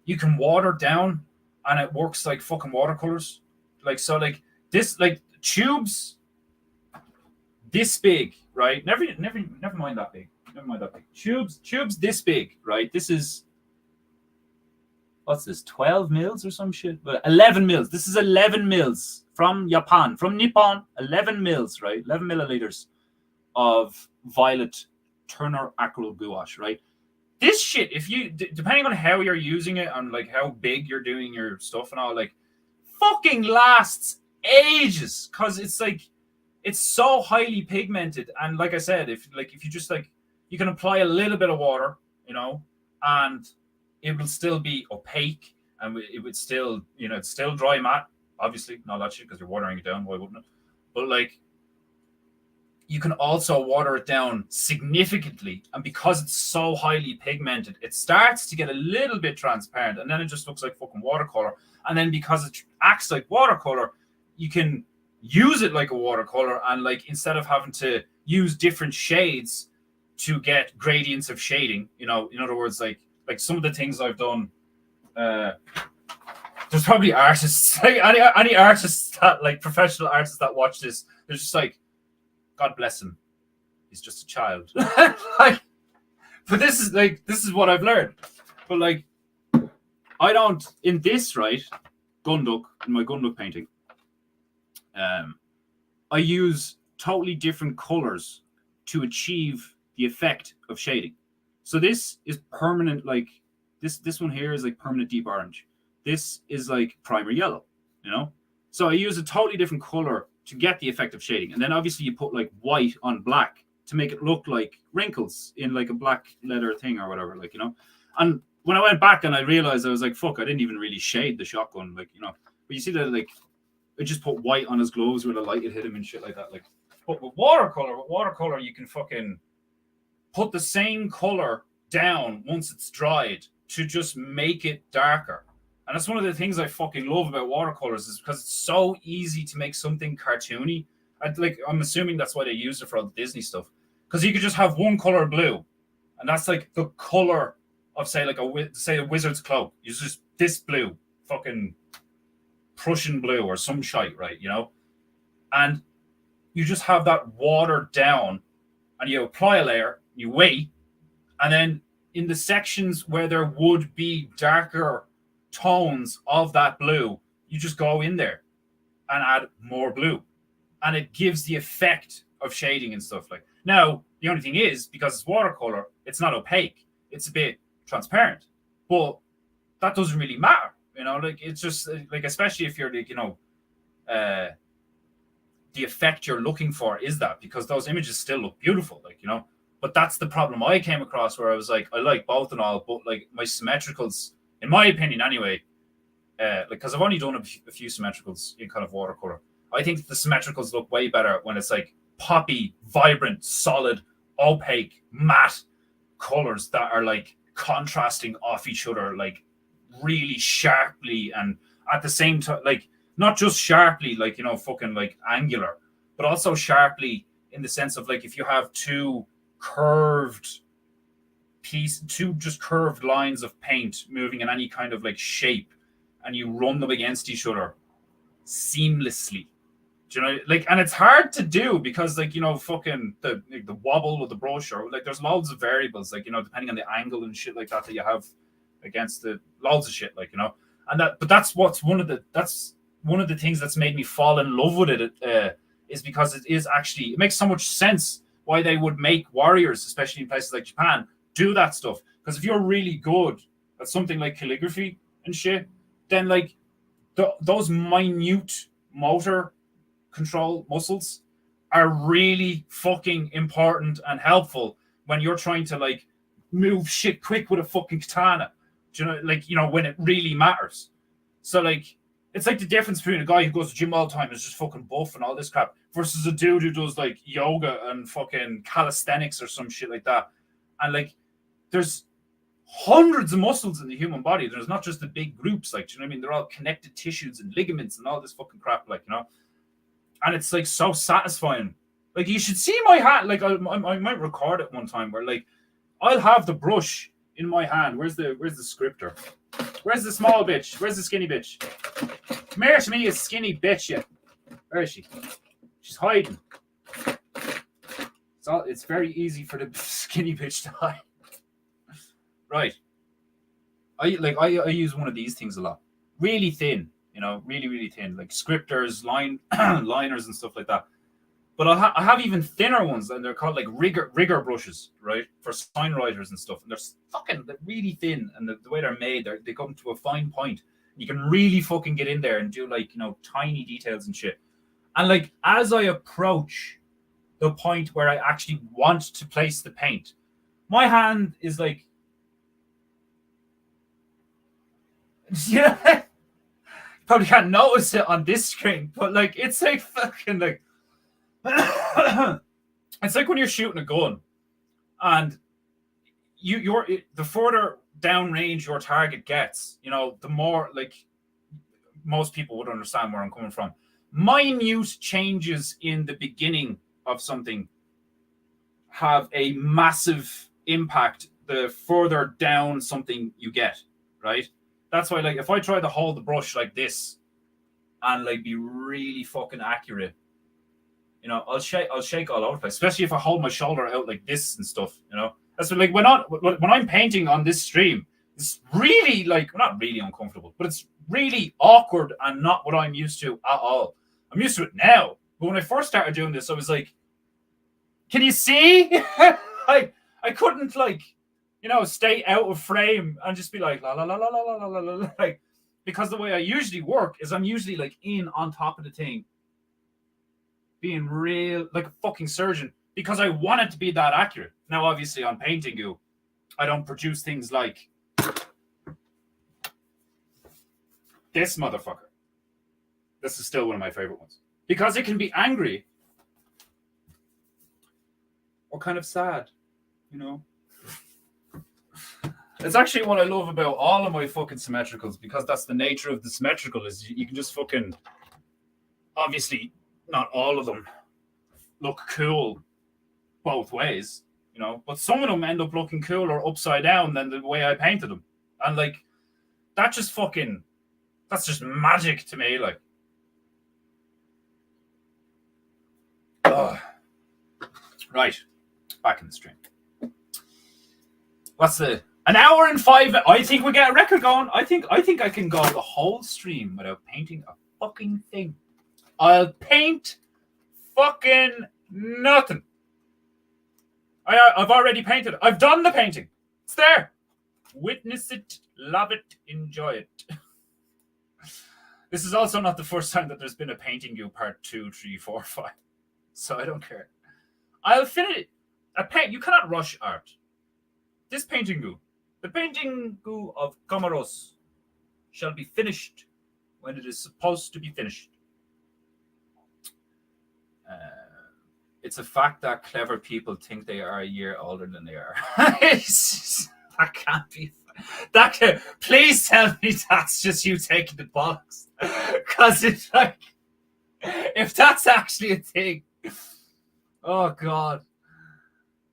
Speaker 1: you can water down and it works like fucking watercolors. Like, so like this, like tubes this big, right? Never mind that big. Never mind that big. Tubes this big, right? This is, what's this, 12 mils or some shit? But 11 mils. This is 11 mils from Japan, from Nippon. 11 mils, right? 11 milliliters of violet Turner Acryl Gouache, right? This shit, if you, depending on how you're using it and like how big you're doing your stuff and all, like, fucking lasts ages because it's like, it's so highly pigmented. And like I said, if you just like, you can apply a little bit of water, you know, and it will still be opaque and it would still, you know, it's still dry matte, obviously, not that shit because you're watering it down, why wouldn't it? But like, you can also water it down significantly, and because it's so highly pigmented, it starts to get a little bit transparent, and then it just looks like fucking watercolor. And then because it acts like watercolor, you can use it like a watercolor, and like instead of having to use different shades to get gradients of shading, you know, in other words, like some of the things I've done, there's probably artists, like any artists that, like professional artists that watch this, they're just like, God bless him, he's just a child. Like, but this is what I've learned. But like, I don't, in this, right, Gunduk, in my Gunduk painting, I use totally different colors to achieve the effect of shading. So this is permanent, like this one here is like permanent deep orange. This is like primer yellow, you know? So I use a totally different color to get the effect of shading. And then obviously you put like white on black to make it look like wrinkles in like a black leather thing or whatever, like, you know? And when I went back and I realized, I was like, fuck, I didn't even really shade the shotgun, like, you know? But you see that, like, I just put white on his gloves where the light had hit him and shit like that. Like, but with watercolor, you can fucking put the same color down once it's dried to just make it darker. And that's one of the things I fucking love about watercolors is because it's so easy to make something cartoony. I'm assuming that's why they use it for all the Disney stuff. Because you could just have one color blue, and that's like the color of say a wizard's cloak. It's just this blue, fucking Prussian blue or some shite, right? You know, and you just have that watered down, and you apply a layer, you wait, and then in the sections where there would be darker tones of that blue, you just go in there and add more blue, and it gives the effect of shading and stuff. Like, now the only thing is, because it's watercolor, it's not opaque, it's a bit transparent, but that doesn't really matter, you know. Like, it's just like, especially if you're like, you know, the effect you're looking for is that, because those images still look beautiful, like, you know. But that's the problem I came across, where I was like, I like both and all, but like my symmetricals, in my opinion anyway, because I've only done a few symmetricals in kind of watercolor. I think the symmetricals look way better when it's like poppy, vibrant, solid, opaque, matte colors that are like contrasting off each other, like really sharply, and at the same time, like not just sharply, like, you know, fucking like angular, but also sharply in the sense of like, if you have two just curved lines of paint moving in any kind of like shape, and you run them against each other seamlessly. Do you know, like, and it's hard to do because, like, you know, fucking the wobble of the brush, or like there's loads of variables, like, you know, depending on the angle and shit like that you have against the loads of shit, like, you know. And that's one of the things that's made me fall in love with it, is because it makes so much sense why they would make warriors, especially in places like Japan, do that stuff. Because if you're really good at something like calligraphy and shit, then like those minute motor control muscles are really fucking important and helpful when you're trying to like move shit quick with a fucking katana. Do you know, like, you know, when it really matters. So like, it's like the difference between a guy who goes to gym all the time and is just fucking buff and all this crap versus a dude who does like yoga and fucking calisthenics or some shit like that. And like, there's hundreds of muscles in the human body. There's not just the big groups, like, do you know what I mean? They're all connected tissues and ligaments and all this fucking crap, like, you know. And it's like so satisfying. Like, you should see my hand. Like, I might record it one time where like I'll have the brush in my hand. Where's the scripter? Where's the small bitch? Where's the skinny bitch? Come here to me, you skinny bitch, you. Where is she? She's hiding. It's very easy for the skinny bitch to hide. Right. I use one of these things a lot. Really thin, you know, really, really thin. Like scripters, liners and stuff like that. But I have even thinner ones, and they're called like rigger brushes, right? For sign writers and stuff. And they're really thin, and the way they're made, they come to a fine point. You can really fucking get in there and do like, you know, tiny details and shit. And like, as I approach the point where I actually want to place the paint, my hand is like, yeah, probably can't notice it on this screen, but like, it's like fucking like, it's like when you're shooting a gun, and the further down range your target gets, you know, the more, like, most people would understand where I'm coming from. Minute changes in the beginning of something have a massive impact the further down something you get, right? That's why, like, if I try to hold the brush like this and like be really fucking accurate, you know, I'll shake all over the place, especially if I hold my shoulder out like this and stuff, you know. That's what, like, when I'm painting on this stream, it's really, like, not really uncomfortable, but it's really awkward and not what I'm used to at all. I'm used to it now, but when I first started doing this, I was like, can you see? I couldn't, like, you know, stay out of frame and just be like la la la la la la la la, like, because the way I usually work is I'm usually like in on top of the thing, being real like a fucking surgeon, because I want it to be that accurate. Now, obviously, on PEINTEINGU, I don't produce things like this motherfucker. This is still one of my favorite ones because it can be angry or kind of sad, you know. It's actually what I love about all of my fucking symmetricals, because that's the nature of the symmetrical, is you can just fucking, obviously not all of them look cool both ways, you know, but some of them end up looking cooler upside down than the way I painted them. And like, that just fucking, that's just magic to me. Like, right, back in the stream. What's the an hour and 5? I think we get a record going. I think I can go the whole stream without painting a fucking thing. I'll paint fucking nothing. I've already painted. I've done the painting. It's there. Witness it, love it, enjoy it. This is also not the first time that there's been a PEINTEINGU part 2, 3, 4, 5. So I don't care. I'll finish it. You cannot rush art. This PEINTEINGU, the PEINTEINGU of Comoros, shall be finished when it is supposed to be finished. It's a fact that clever people think they are a year older than they are. That can't be. Please tell me that's just you taking the bollocks. Because it's like, if that's actually a thing, oh god.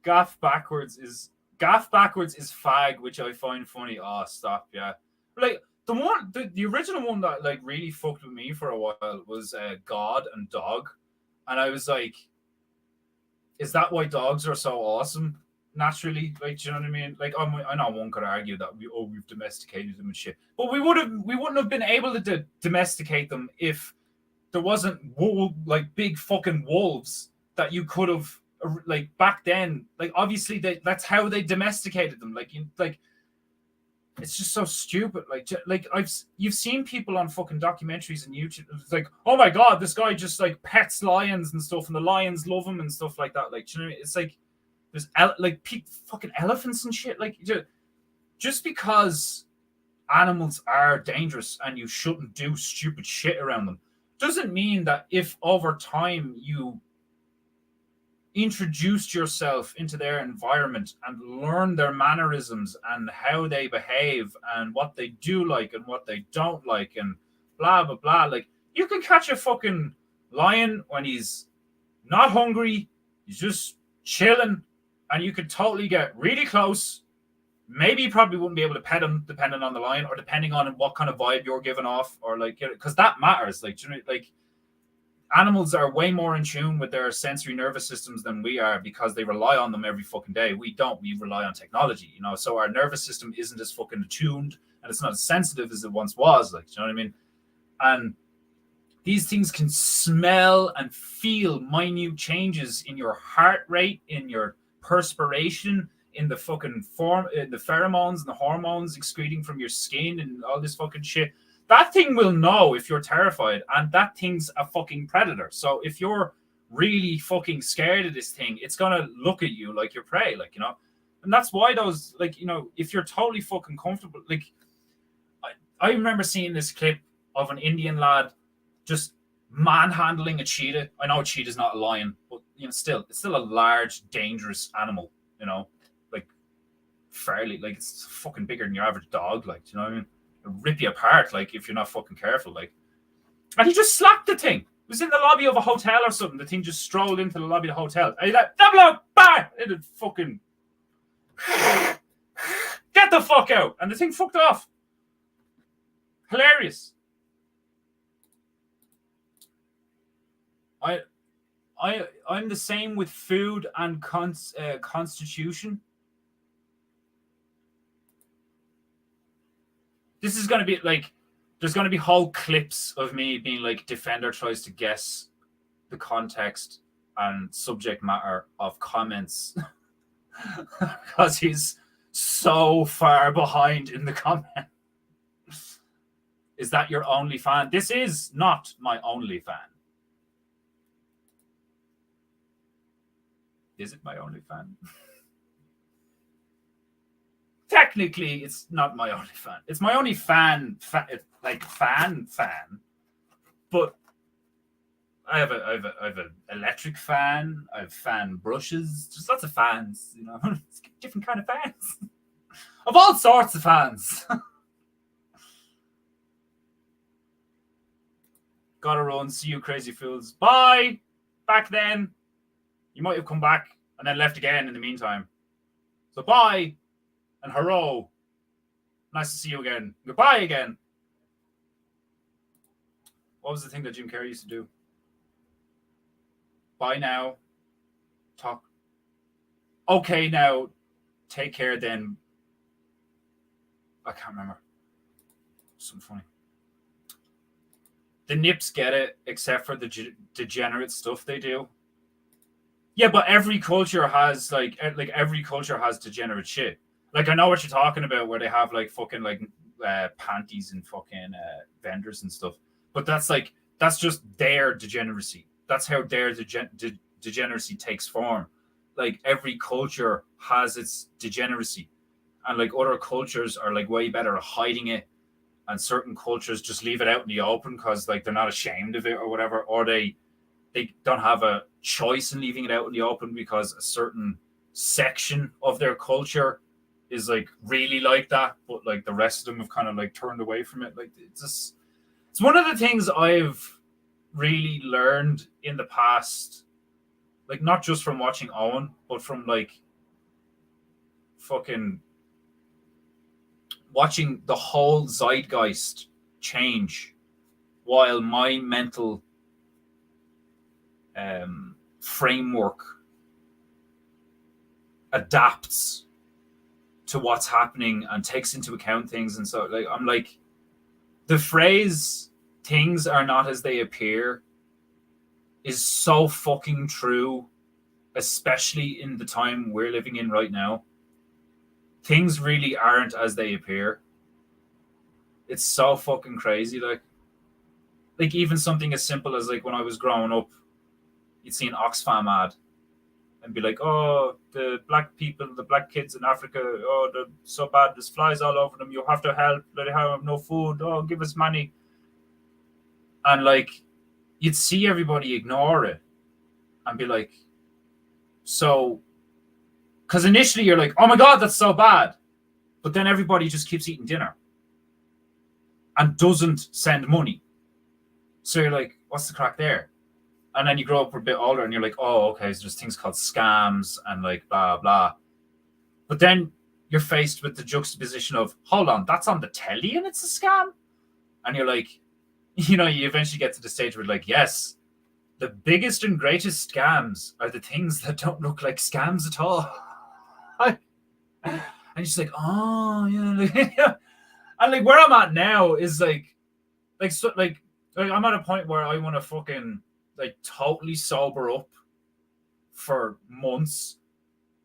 Speaker 1: Gaff backwards is fag, which I find funny. Oh, stop, yeah. Like the original one that like really fucked with me for a while was God and Dog, and I was like, is that why dogs are so awesome naturally? Like, do you know what I mean? Like, I know one could argue that we've domesticated them and shit, but we wouldn't have been able to domesticate them if there wasn't like big fucking wolves that you could have, like, back then. Like, obviously that's how they domesticated them. Like, it's just so stupid. Like you've seen people on fucking documentaries and YouTube. It's like, oh my god, this guy just like pets lions and stuff, and the lions love him and stuff like that. Like, you know, it's like there's fucking elephants and shit. Like, just because animals are dangerous and you shouldn't do stupid shit around them doesn't mean that if over time you introduced yourself into their environment and learn their mannerisms and how they behave and what they do like and what they don't like and blah blah blah. Like, you can catch a fucking lion when he's not hungry, he's just chilling, and you could totally get really close. Maybe you probably wouldn't be able to pet him depending on the lion, or depending on what kind of vibe you're giving off, or like, because that matters. Like, you know, like, animals are way more in tune with their sensory nervous systems than we are, because they rely on them every fucking day. We don't. We rely on technology, you know. So our nervous system isn't as fucking attuned, and it's not as sensitive as it once was. Like, you know what I mean? And these things can smell and feel minute changes in your heart rate, in your perspiration, in the fucking the pheromones and the hormones excreting from your skin and all this fucking shit. That thing will know if you're terrified, and that thing's a fucking predator. So if you're really fucking scared of this thing, it's gonna look at you like you're prey, like, you know. And that's why those, like, you know, if you're totally fucking comfortable, like, I remember seeing this clip of an Indian lad just manhandling a cheetah. I know a cheetah's not a lion, but, you know, it's still a large, dangerous animal, you know, like, fairly, like, it's fucking bigger than your average dog, like, do you know what I mean? It'll rip you apart, like, if you're not fucking careful, like. And he just slapped the thing. It was in the lobby of a hotel or something. The thing just strolled into the lobby of the hotel. And he's like, double out, bang! And it fucking get the fuck out. And the thing fucked off. Hilarious. I'm the same with food and constitution. This is going to be like, there's going to be whole clips of me being like, Defender tries to guess the context and subject matter of comments because he's so far behind in the comments. Is that your only fan? This is not my only fan. Is it my only fan? Technically, it's not my only fan. It's my only fan, but I have an electric fan. I have fan brushes. Just lots of fans, you know. Different kind of fans. Of all sorts of fans. Gotta run. See you, crazy fools. Bye. Back then. You might have come back and then left again in the meantime. So bye and hello. Nice to see you again. Goodbye again. What was the thing that Jim Carrey used to do? Bye now. Talk. Okay, now. Take care then. I can't remember. Something funny. The nips get it, except for the degenerate stuff they do. Yeah, but every culture has like every culture has degenerate shit. Like, I know what you're talking about, where they have like fucking like panties and fucking vendors and stuff. But that's just their degeneracy. That's how their degeneracy takes form. Like, every culture has its degeneracy, and like other cultures are like way better at hiding it, and certain cultures just leave it out in the open because like they're not ashamed of it or whatever, or they don't have a choice in leaving it out in the open because a certain section of their culture is like really like that, but like the rest of them have kind of like turned away from it. Like, it's one of the things I've really learned in the past, like not just from watching Owen, but from like fucking watching the whole zeitgeist change while my mental framework adapts to what's happening and takes into account things. And so like I'm like, the phrase "things are not as they appear" is so fucking true, especially in the time we're living in right now. Things really aren't as they appear. It's so fucking crazy. Like even something as simple as like when I was growing up, you'd see an Oxfam ad and be like, oh, the black people, the black kids in Africa, oh, they're so bad, there's flies all over them, you have to help, they have no food, oh, give us money. And like, you'd see everybody ignore it and be like, so, because initially you're like, oh my God, that's so bad. But then everybody just keeps eating dinner and doesn't send money. So you're like, what's the crack there? And then you grow up a bit older and you're like, oh, okay, so there's things called scams and like blah, blah. But then you're faced with the juxtaposition of, hold on, that's on the telly and it's a scam? And you're like, you know, you eventually get to the stage where like, yes, the biggest and greatest scams are the things that don't look like scams at all. And you're just like, oh, yeah. Yeah. And like where I'm at now is like I'm at a point where I want to fucking like totally sober up for months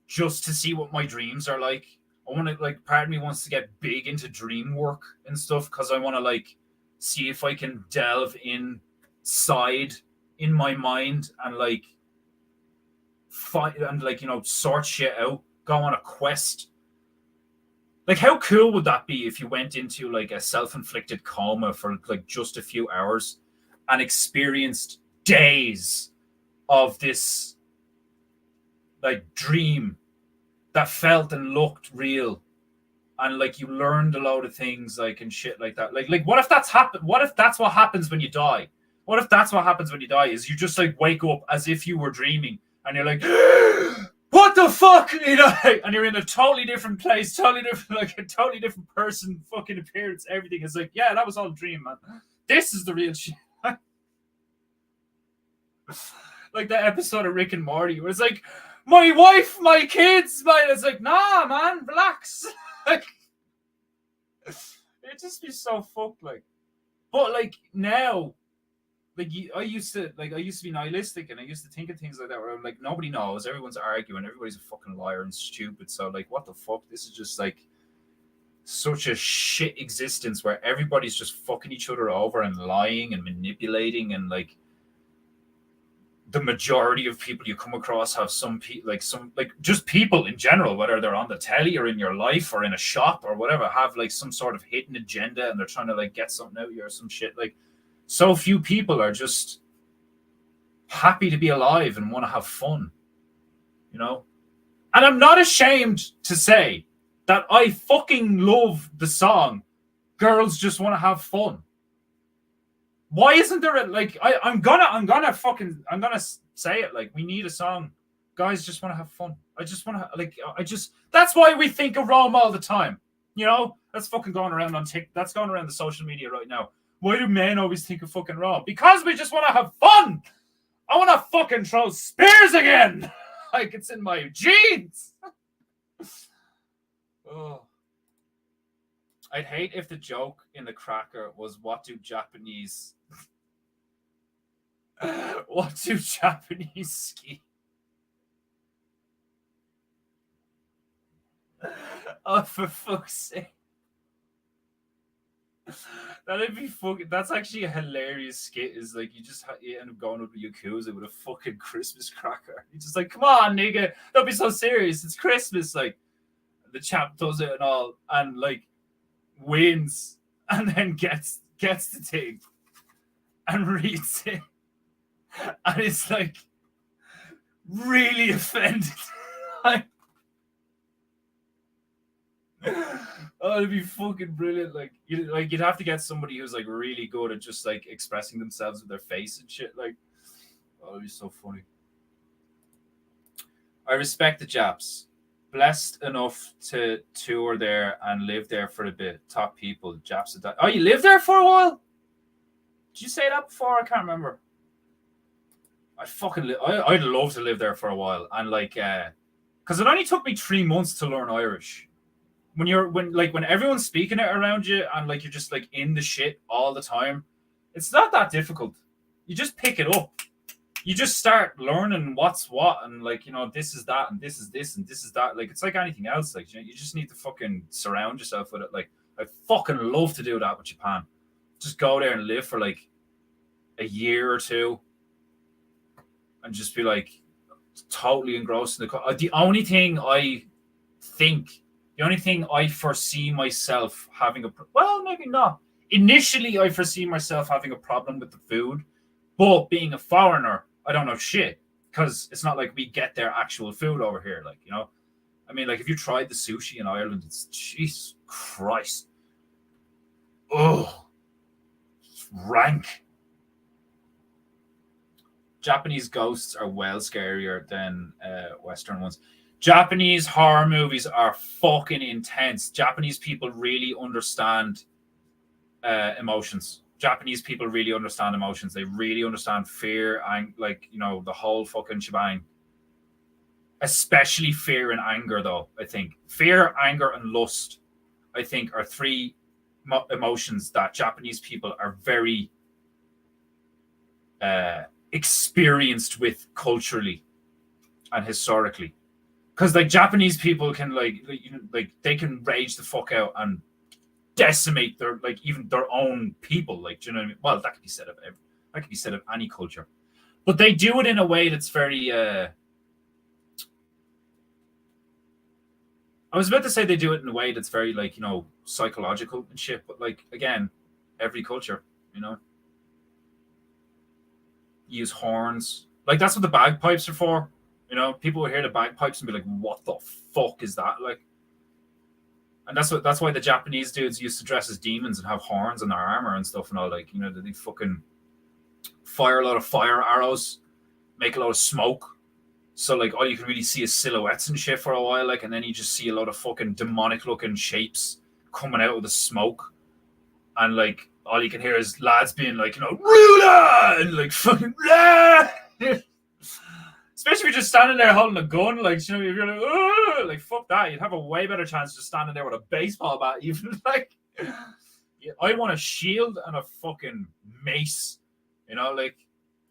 Speaker 1: just to see what my dreams are like. I want to like, part of me wants to get big into dream work and stuff because I want to like see if I can delve inside in my mind and like find and like, you know, sort shit out, go on a quest. Like, how cool would that be if you went into like a self-inflicted coma for like just a few hours and experienced days of this like dream that felt and looked real, and like you learned a load of things like and shit like that. Like what if that's happened? What if that's what happens when you die? What if that's what happens when you die? Is you just like wake up as if you were dreaming, and you're like, what the fuck, you know? And you're in a totally different place, totally different, like a totally different person, fucking appearance, everything. It's like, yeah, that was all a dream, man. This is the real shit. Like that episode of Rick and Morty where it's like, my wife, my kids, it's like, nah, man, relax. Like, it'd just be so fucked, like. But like now, like I used to be nihilistic, and I used to think of things like that where I'm like, nobody knows, everyone's arguing, everybody's a fucking liar and stupid. So like, what the fuck? This is just like such a shit existence where everybody's just fucking each other over and lying and manipulating, and like the majority of people you come across have some just people in general, whether they're on the telly or in your life or in a shop or whatever, have like some sort of hidden agenda and they're trying to like get something out of you or some shit. Like, so few people are just happy to be alive and want to have fun, you know? And I'm not ashamed to say that I fucking love the song Girls Just Want to Have Fun. Why isn't there I'm gonna say it, like, we need a song. Guys just want to have fun. I just want to, that's why we think of Rome all the time. You know, that's fucking going around on TikTok. That's going around the social media right now. Why do men always think of fucking Rome? Because we just want to have fun. I want to fucking throw spears again. Like, it's in my genes. Oh. I'd hate if the joke in the cracker was, what do Japanese ski? Oh, for fuck's sake. That'd be fucking. That's actually a hilarious skit. Is like, you end up going up to Yakuza with a fucking Christmas cracker. You're just like, come on, nigga, don't be so serious. It's Christmas. Like, the chap does it and all, and like wins, and then gets the thing and reads it, and it's like really offended. Like, oh, it'd be fucking brilliant. Like, you'd have to get somebody who's like really good at just like expressing themselves with their face and shit. Like, oh, it'd be so funny. I respect the Japs. Blessed enough to tour there and live there for a bit. Top people. Japs. Oh, you lived there for a while? Did you say that before? I can't remember. I'd love to live there for a while, and like, because it only took me 3 months to learn Irish. When everyone's speaking it around you, and like you're just like in the shit all the time, it's not that difficult. You just pick it up. You just start learning what's what, and like, you know, this is that, and this is this, and this is that. Like, it's like anything else. Like, you just need to fucking surround yourself with it. Like, I fucking love to do that with Japan. Just go there and live for like a year or two, and just be like totally engrossed in the only thing I foresee myself having well, maybe not. Initially, I foresee myself having a problem with the food, but being a foreigner, I don't know shit, because it's not like we get their actual food over here. Like, you know, I mean, like, if you tried the sushi in Ireland, it's Jesus Christ. Oh, it's rank. Japanese ghosts are well scarier than Western ones. Japanese horror movies are fucking intense. Japanese people really understand emotions. Japanese people really understand emotions. They really understand fear and, like, you know, the whole fucking shebang. Especially fear and anger, though, I think. Fear, anger, and lust, I think, are three emotions that Japanese people are very experienced with culturally and historically. Because, like, Japanese people can, like, they can rage the fuck out and decimate their, like, even their own people. Like, do you know what I mean? Well, that could be said of any culture, but they do it in a way that's very. I was about to say they do it in a way that's very, like, you know, psychological and shit. But, like, again, every culture, you know, use horns. Like, that's what the bagpipes are for. You know, people will hear the bagpipes and be like, "What the fuck is that?" Like, and that's why the Japanese dudes used to dress as demons and have horns on their armor and stuff and all. Like, you know, they fucking fire a lot of fire arrows, make a lot of smoke. So, like, all you can really see is silhouettes and shit for a while. Like, and then you just see a lot of fucking demonic looking shapes coming out of the smoke. And, like, all you can hear is lads being like, you know, "Ruler!" and like fucking especially if you're just standing there holding a gun, like, you know, if you're like fuck that, you'd have a way better chance just standing there with a baseball bat, even. Like, yeah, I want a shield and a fucking mace, you know, like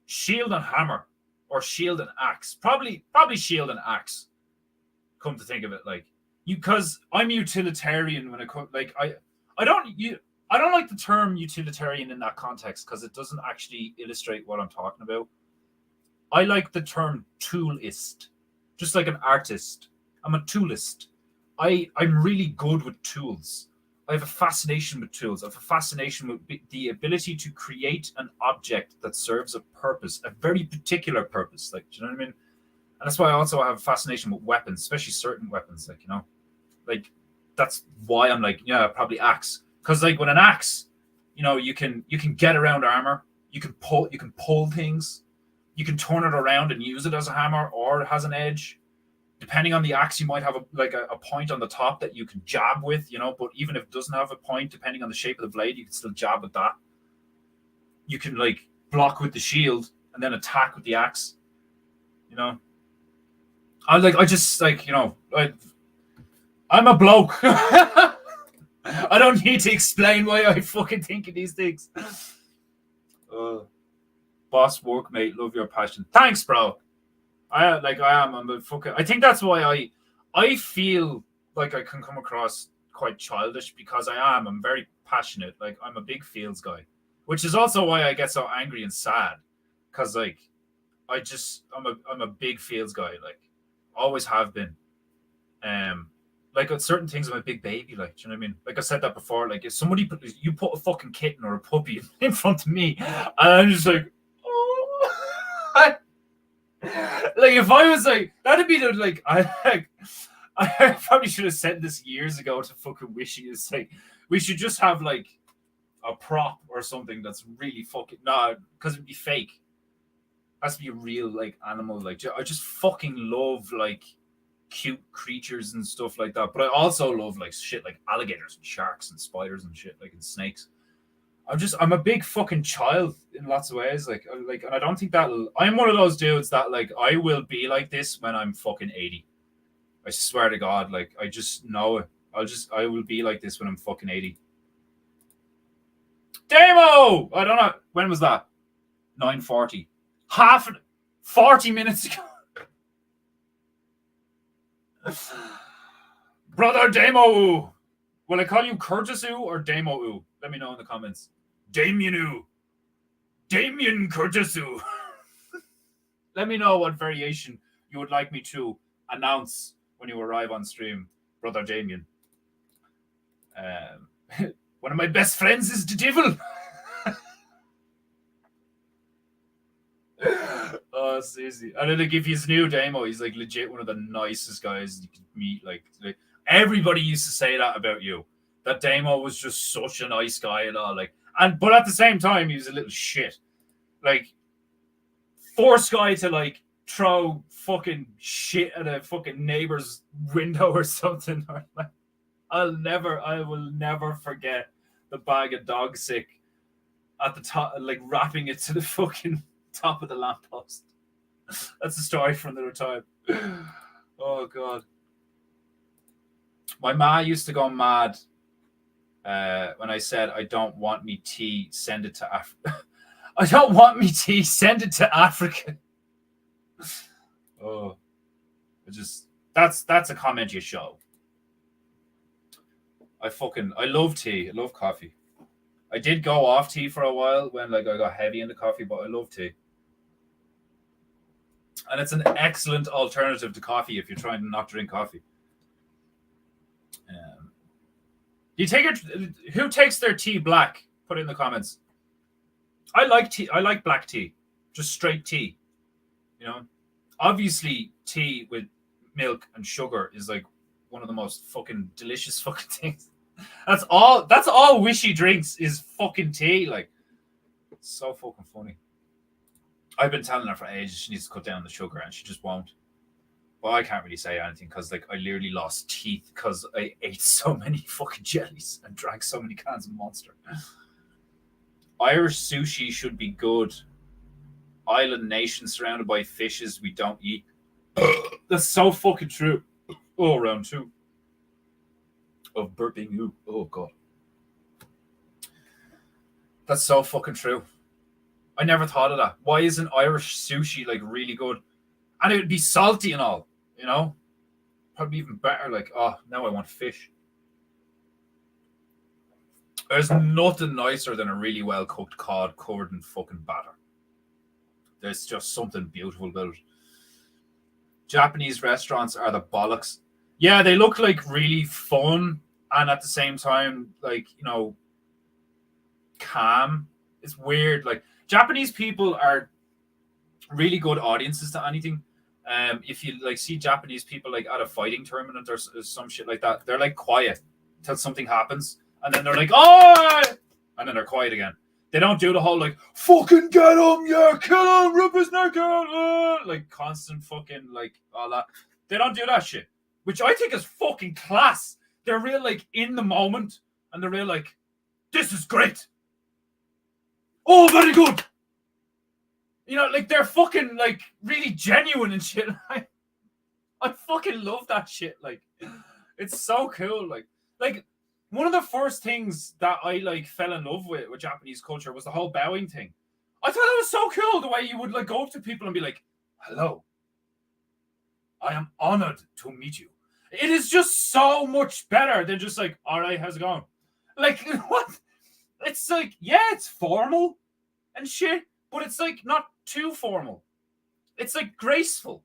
Speaker 1: shield and hammer, or shield and axe. Probably shield and axe. Come to think of it, like, because I'm utilitarian when it comes, like, I don't like the term utilitarian in that context, because it doesn't actually illustrate what I'm talking about. I like the term toolist, just like an artist. I'm a toolist. I'm really good with tools. I have a fascination with tools. I have a fascination with the ability to create an object that serves a purpose, a very particular purpose. Like, do you know what I mean? And that's why I also have a fascination with weapons, especially certain weapons. Like, you know, like that's why I'm like, yeah, probably axe. Because like with an axe, you can get around armor. You can pull things. You can turn it around and use it as a hammer, or it has an edge. Depending on the axe, you might have a point on the top that you can jab with, But even if it doesn't have a point, depending on the shape of the blade, you can still jab with that. You can like block with the shield and then attack with the axe. I'm a bloke. I don't need to explain why I fucking think of these things. Boss workmate, love your passion. Thanks, bro. I'm a fucking. I think that's why I feel like I can come across quite childish, because I'm very passionate. Like, I'm a big feels guy, which is also why I get so angry and sad, because like I'm a big feels guy. Like, always have been. Like at certain things, I'm a big baby. Like, do you know what I mean? Like I said that before. Like, if you put a fucking kitten or a puppy in front of me, and I'm just like, oh. Like, if I was like, that'd be the like, I probably should have said this years ago to fucking Wishy. It's like, we should just have like a prop or something that's really fucking because it'd be fake. It has to be a real like animal. Like, I just fucking love like cute creatures and stuff like that, but I also love like shit like alligators and sharks and spiders and shit, like, and snakes. I'm a big fucking child in lots of ways, like, and I don't think I'm one of those dudes that like I will be like this when I'm fucking 80. I swear to God, like, I just know it. I will be like this when I'm fucking 80. Demo! I don't know, when was that? 9:40. 40 minutes ago. Brother Demo, will I call you Curtisu or Demo? Let me know in the comments. Damien Curtisu. Let me know what variation you would like me to announce when you arrive on stream, Brother Damien. One of my best friends is the devil. Oh, seriously. And then like, if he's new Demo, he's like legit one of the nicest guys you could meet. Like everybody used to say that about you. That Demo was just such a nice guy and all. Like, but at the same time, he was a little shit. Like, force guy to like throw fucking shit at a fucking neighbor's window or something. Or like, I will never forget the bag of dog sick at the top, like wrapping it to the fucking top of the lamppost. That's a story for another time. Oh God. My ma used to go mad when I said, I don't want me tea, send it to Africa. I don't want me tea, send it to Africa. Oh, that's a comment you show. I love tea. I love coffee. I did go off tea for a while when like I got heavy into coffee, but I love tea. And it's an excellent alternative to coffee if you're trying to not drink coffee. Do you take it? Who takes their tea black? Put it in the comments. I like tea. I like black tea, just straight tea. Obviously, tea with milk and sugar is like one of the most fucking delicious fucking things. That's all Wishy drinks is fucking tea. Like, it's so fucking funny. I've been telling her for ages she needs to cut down the sugar, and she just won't. Well, I can't really say anything because like I literally lost teeth because I ate so many fucking jellies and drank so many cans of Monster. Irish sushi should be good. Island nation surrounded by fishes we don't eat. That's so fucking true. Oh, round 2 of burping you. Oh God, that's so fucking true. I never thought of that. Why isn't Irish sushi like really good? And it would be salty and all, Probably even better. Like, oh, now I want fish. There's nothing nicer than a really well cooked cod covered in fucking batter. There's just something beautiful about it. Japanese restaurants are the bollocks. Yeah, they look like really fun and at the same time, like, calm. It's weird. Like, Japanese people are really good audiences to anything. If you like see Japanese people like at a fighting tournament or some shit like that, they're like quiet. till something happens, and then they're like, oh, and then they're quiet again. They don't do the whole like fucking get him, yeah, kill him, rip his neck out, like constant fucking like all that. They don't do that shit, which I think is fucking class. They're real like in the moment, and they're real like, this is great. Oh, very good. You know, like they're fucking like really genuine and shit. I fucking love that shit. Like, it's so cool. Like one of the first things that I like fell in love with Japanese culture was the whole bowing thing. I thought it was so cool the way you would like go up to people and be like, "Hello, I am honored to meet you." It is just so much better than just like, "All right, how's it going?" Like what? It's like, yeah, it's formal and shit, but it's like not too formal. It's like graceful,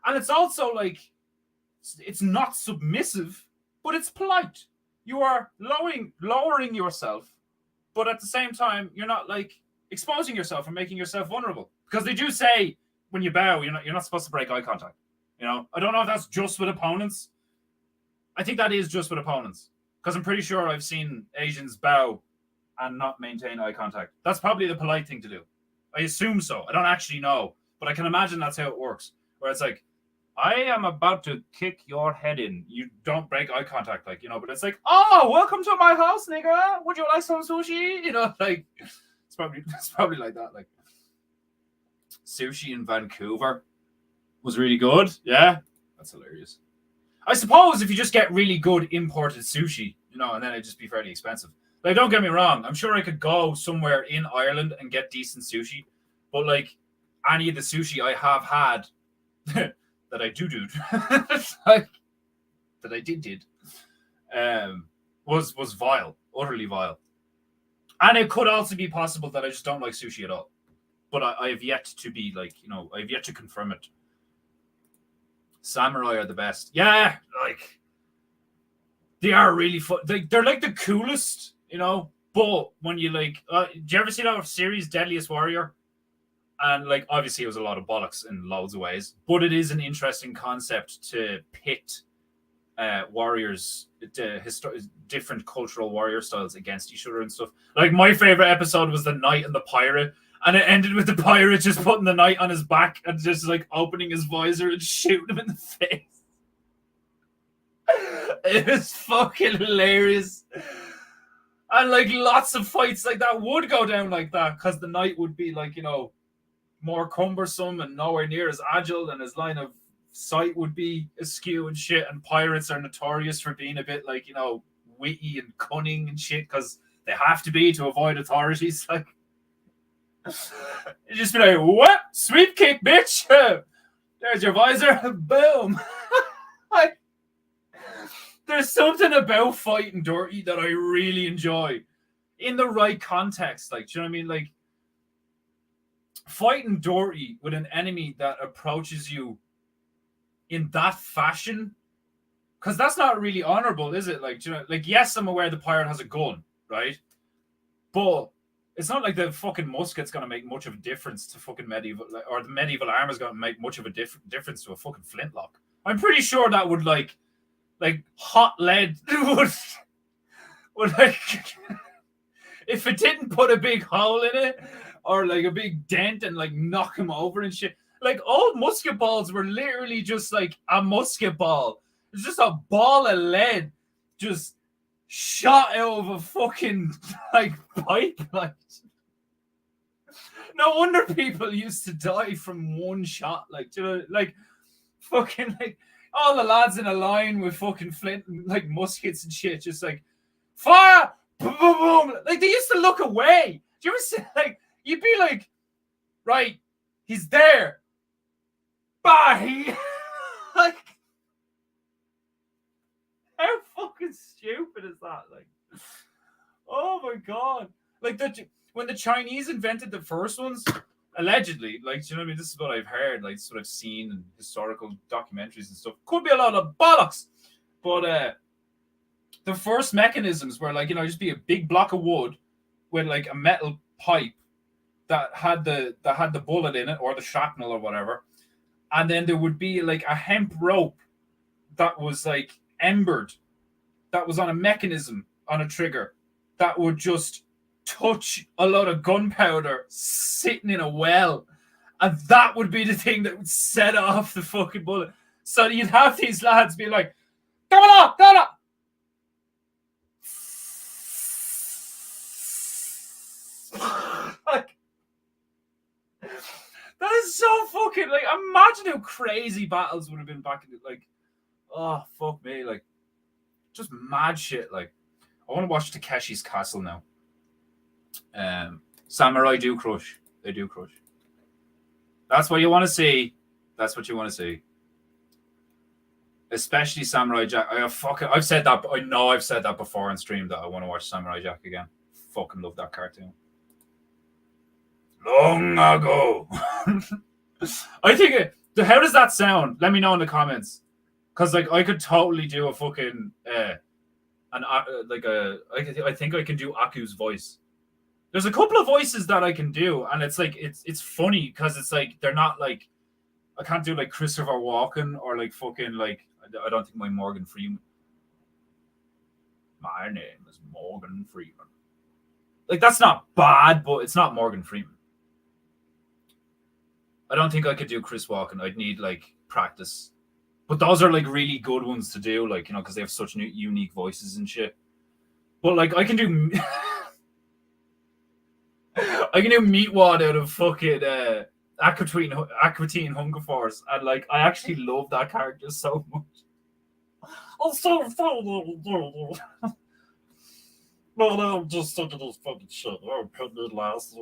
Speaker 1: and it's also like it's not submissive, but it's polite. You are lowering yourself, but at the same time, you're not like exposing yourself and making yourself vulnerable. Because they do say when you bow, you're not supposed to break eye contact. You know, I don't know if that's just with opponents. I think that is just with opponents. Because I'm pretty sure I've seen Asians bow and not maintain eye contact. That's probably the polite thing to do. I assume so. I don't actually know, but I can imagine that's how it works. Where it's like, I am about to kick your head in. You don't break eye contact, like, you know, but it's like, oh, welcome to my house, nigga. Would you like some sushi? You know, like, it's probably like that. Like, sushi in Vancouver was really good. Yeah, that's hilarious. I suppose if you just get really good imported sushi, you know, and then it'd just be fairly expensive. Like, don't get me wrong. I'm sure I could go somewhere in Ireland and get decent sushi, but like any of the sushi I have had that I do, like, that I did, was vile, utterly vile. And it could also be possible that I just don't like sushi at all. But I have yet to be like, you know, I have yet to confirm it. Samurai are the best. Yeah, like, they are really fun. They're like the coolest, you know. But when you like, do you ever see that series Deadliest Warrior? And like, obviously, it was a lot of bollocks in loads of ways, but it is an interesting concept to pit warriors, different cultural warrior styles against each other and stuff. Like, my favorite episode was the knight and the pirate, and it ended with the pirate just putting the knight on his back and just like opening his visor and shooting him in the face. It was fucking hilarious. And like, lots of fights like that would go down like that because the knight would be like, you know, more cumbersome and nowhere near as agile, and his line of sight would be askew and shit. And pirates are notorious for being a bit like, you know, witty and cunning and shit because they have to be to avoid authorities. Like, you just be like, what? Sweep kick, bitch. There's your visor. Boom. Like, there's something about fighting dirty that I really enjoy in the right context. Like, do you know what I mean? Like, fighting dirty with an enemy that approaches you in that fashion, because that's not really honorable, is it? Like, you know, like, yes, I'm aware the pirate has a gun, right? But it's not like the fucking musket's gonna make much of a difference to fucking medieval, or the medieval armor's gonna make much of a difference to a fucking flintlock. I'm pretty sure that would like hot lead would like if it didn't put a big hole in it or like a big dent and like knock him over and shit. Like, old musket balls were literally just like a musket ball. It's just a ball of lead just shot out of a fucking like pipe. Like, no wonder people used to die from one shot. Like, you know, like fucking like all the lads in a line with fucking flint and like muskets and shit, just like fire, boom, boom, boom. Like, they used to look away. Do you ever see, like, you'd be like, right, he's there. Bye. Like, how fucking stupid is that? Like, oh my god. Like, when the Chinese invented the first ones, allegedly, like, you know what I mean? This is what I've heard, like, sort of seen in historical documentaries and stuff. Could be a lot of bollocks. But the first mechanisms were like, you know, just be a big block of wood with like a metal pipe that had the bullet in it, or the shrapnel or whatever. And then there would be like a hemp rope that was like embered that was on a mechanism on a trigger that would just touch a lot of gunpowder sitting in a well, and that would be the thing that would set off the fucking bullet. So you'd have these lads be like, come on, come on. Like, that is so fucking, like, imagine how crazy battles would have been back in the, like, oh, fuck me, like, just mad shit. Like, I want to watch Takeshi's Castle now. Samurai do crush. They do crush. That's what you want to see. That's what you want to see. Especially Samurai Jack. I've said that. I know I've said that before on stream that I want to watch Samurai Jack again. Fucking love that cartoon. Long ago. I think how does that sound? Let me know in the comments. Because like I could totally do a fucking I think I can do Aku's voice. There's a couple of voices that I can do, and it's like it's funny because it's like they're not like, I can't do like Christopher Walken or like fucking like, I don't think my Morgan Freeman. My name is Morgan Freeman. Like, that's not bad, but it's not Morgan Freeman. I don't think I could do Chris Walken. I'd need like practice. But those are like really good ones to do, like, you know, because they have such unique voices and shit. But like I can do I can do Meatwad out of fucking Aqua Teen Hunger Force, and like I actually love that character so much. I'm so funny. No, I'm just sick of this fucking shit. I'm putting it last.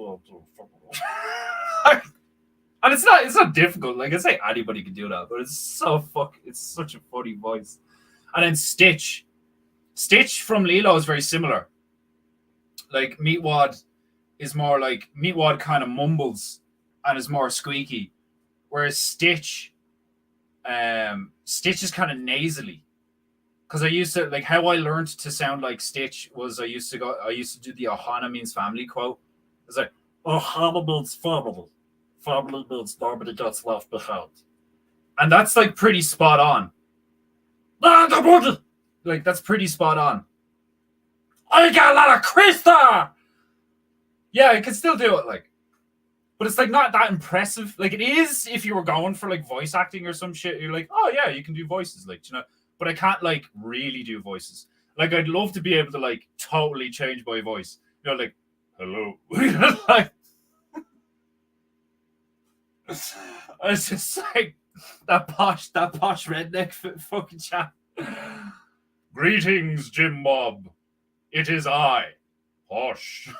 Speaker 1: And it's not difficult. Like, I say anybody can do that, but it's such a funny voice. And then Stitch from Lilo is very similar. Like Meatwad is more like, Meatwad kind of mumbles and is more squeaky, whereas Stitch is kind of nasally. Because I used to, like, how I learned to sound like Stitch was I used to do the Ohana means family quote. It's like, Ohana means family. Family means nobody gets left behind. And that's like pretty spot on. Like, that's pretty spot on. I got a lot of Krista! Yeah, I can still do it, like. But it's like not that impressive. Like, it is if you were going for like voice acting or some shit. You're like, oh yeah, you can do voices, like, you know. But I can't like really do voices. Like, I'd love to be able to like totally change my voice. You know, like, hello. Like, it's just like that posh redneck fucking chat. Greetings, Jim Mob. It is I, Posh.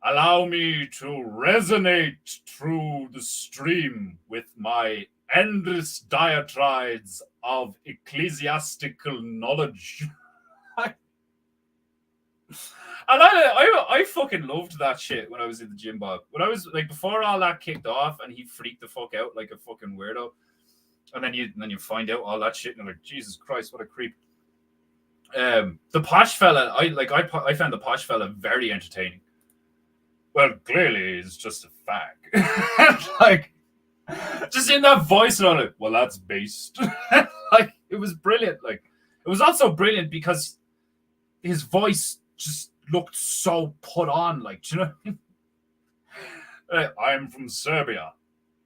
Speaker 1: Allow me to resonate through the stream with my endless diatribes of ecclesiastical knowledge. And I fucking loved that shit when I was in the gym, Bob. When I was like, before all that kicked off and he freaked the fuck out like a fucking weirdo. And then you find out all that shit and you're like, Jesus Christ, what a creep. The posh fella, I found the posh fella very entertaining. Well, clearly he's just a fag. Like, just in that voice and all it. Well, that's based. Like, it was brilliant. Like, it was also brilliant because his voice just looked so put on. Like, do you know what I mean? I'm from Serbia.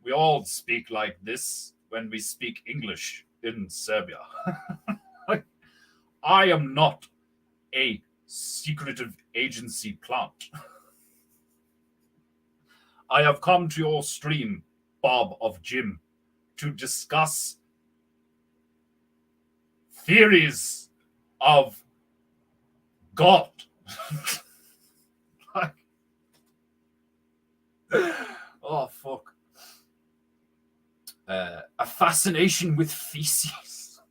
Speaker 1: We all speak like this when we speak English in Serbia. Like, I am not a secretive agency plant. I have come to your stream, Bob of Jim, to discuss theories of God. Like, oh, fuck. A fascination with feces.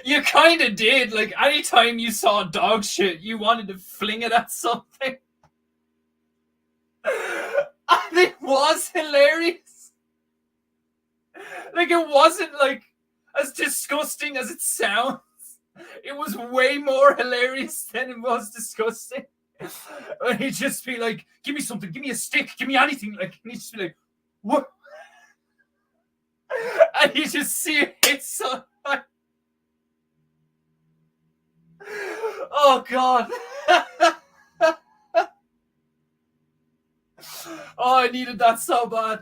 Speaker 1: You kind of did. Like, anytime you saw dog shit, you wanted to fling it at something. And it was hilarious. Like, it wasn't, like, as disgusting as it sounds. It was way more hilarious than it was disgusting. And he'd just be like, give me something, give me a stick, give me anything. Like, and he'd just be like, what? And you just see it hit so. Oh God. Oh, I needed that so bad.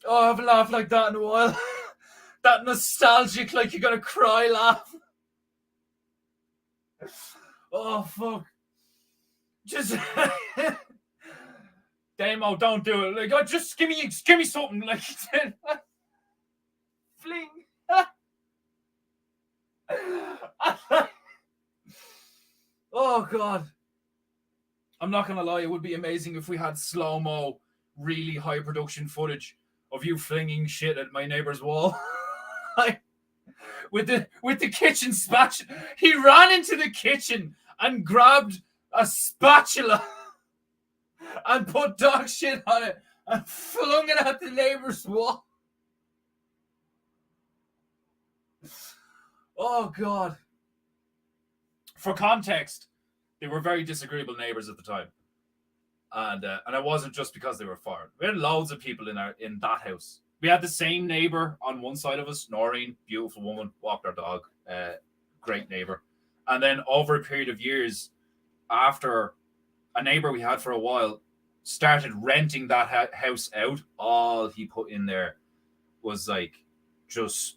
Speaker 1: Oh, I haven't laughed like that in a while. That nostalgic, like you're gonna cry laugh. Oh fuck. Just Damo, don't do it. Like, oh, just give me something. Like, fling. Oh God. I'm not gonna lie, it would be amazing if we had slow-mo, really high production footage of you flinging shit at my neighbor's wall. with the kitchen spatula. He ran into the kitchen and grabbed a spatula and put dog shit on it and flung it at the neighbor's wall. Oh God. For context, they were very disagreeable neighbors at the time. And it wasn't just because they were foreign. We had loads of people in that house. We had the same neighbor on one side of us, Noreen, beautiful woman, walked our dog, great neighbor. And then over a period of years, after a neighbor we had for a while started renting that house out, all he put in there was like just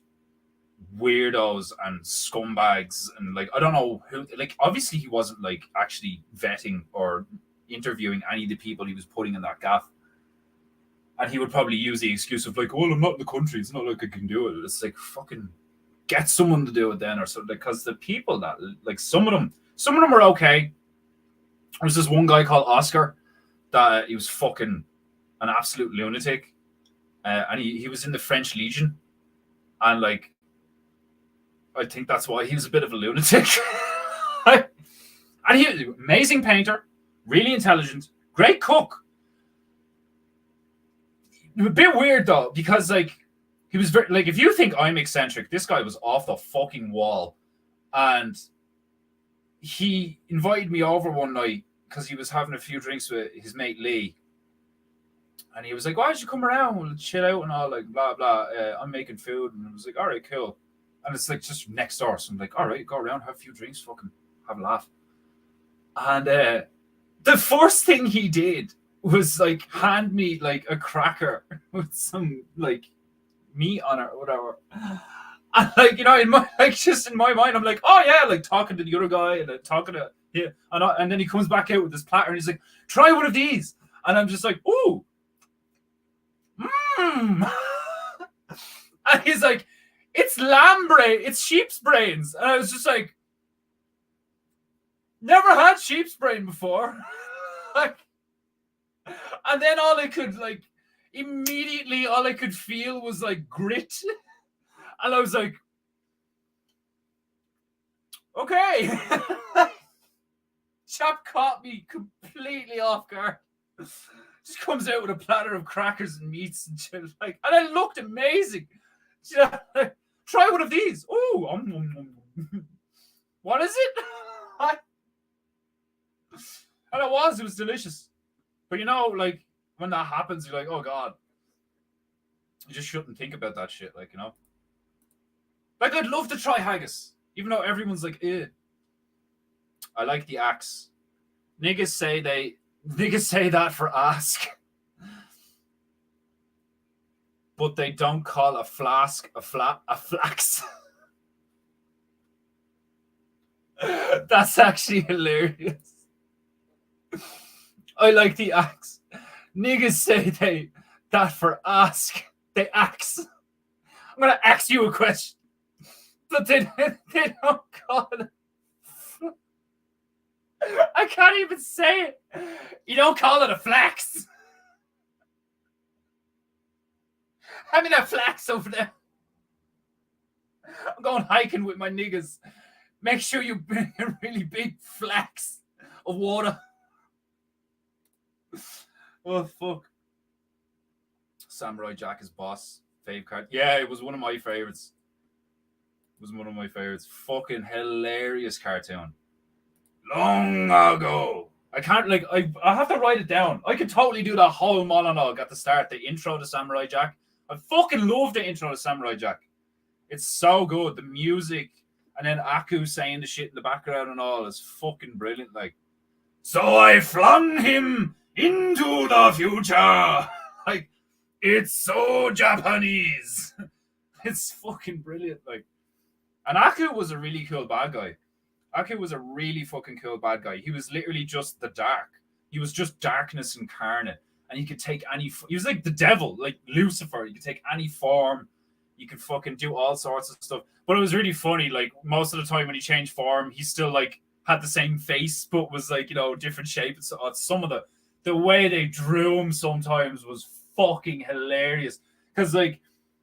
Speaker 1: weirdos and scumbags and like I don't know who. Like obviously he wasn't like actually vetting or interviewing any of the people he was putting in that gaff. And he would probably use the excuse of like, well, I'm not in the country. It's not like I can do it. It's like, fucking get someone to do it then or something. Because the people that, like, some of them were okay. There was this one guy called Oscar that he was fucking an absolute lunatic. And he was in the French Legion. And, like, I think that's why he was a bit of a lunatic. And he was an amazing painter, really intelligent, great cook. A bit weird though, because like he was very like if you think I'm eccentric, this guy was off the fucking wall, and he invited me over one night because he was having a few drinks with his mate Lee, and he was like, "Why don't you come around? We'll chill out and all like blah blah. I'm making food," and I was like, "All right, cool." And it's like just next door, so I'm like, "All right, go around, have a few drinks, fucking have a laugh." And the first thing he did was like hand me like a cracker with some like meat on it or whatever. And like, you know, in my mind, I'm like, oh yeah, like talking to the other guy and talking to him, and then he comes back out with this platter and he's like, try one of these. And I'm just like, ooh. And he's like, it's lamb brain, it's sheep's brains. And I was just like, never had sheep's brain before. Like, and then all I could feel was like grit. And I was like, okay. Chap caught me completely off guard. Just comes out with a platter of crackers and meats and shit. Like, and it looked amazing. Like, try one of these. Ooh, what is it? And it was delicious. But you know, like, when that happens, you're like, oh God. You just shouldn't think about that shit, like, you know? Like, I'd love to try haggis, even though everyone's like, eh. I like the axe. Niggas say that for ask. But they don't call a flask a flax. That's actually hilarious. I like the axe. Niggas say that for ask. They axe. I'm gonna ask you a question. But they don't call it. I can't even say it. You don't call it a flax. Hand me that flax over there. I'm going hiking with my niggas. Make sure you bring a really big flax of water. Oh, fuck. Samurai Jack is boss. Fave card. Yeah, it was one of my favorites. Fucking hilarious cartoon. Long ago. I can't, like, I have to write it down. I could totally do that whole monologue at the start, the intro to Samurai Jack. I fucking love the intro to Samurai Jack. It's so good. The music, and then Aku saying the shit in the background and all is fucking brilliant. Like, so I flung him into the future. Like, it's so Japanese. It's fucking brilliant. Like, and Aku was a really cool bad guy. Aku was a really fucking cool bad guy. He was literally just the dark. He was just darkness incarnate. And he could take any... He was like the devil, like Lucifer. He could take any form. You could fucking do all sorts of stuff. But it was really funny. Like, most of the time when he changed form, he still, like, had the same face, but was, like, you know, different shape. And so, some of the way they drew him sometimes was fucking hilarious. Because, like,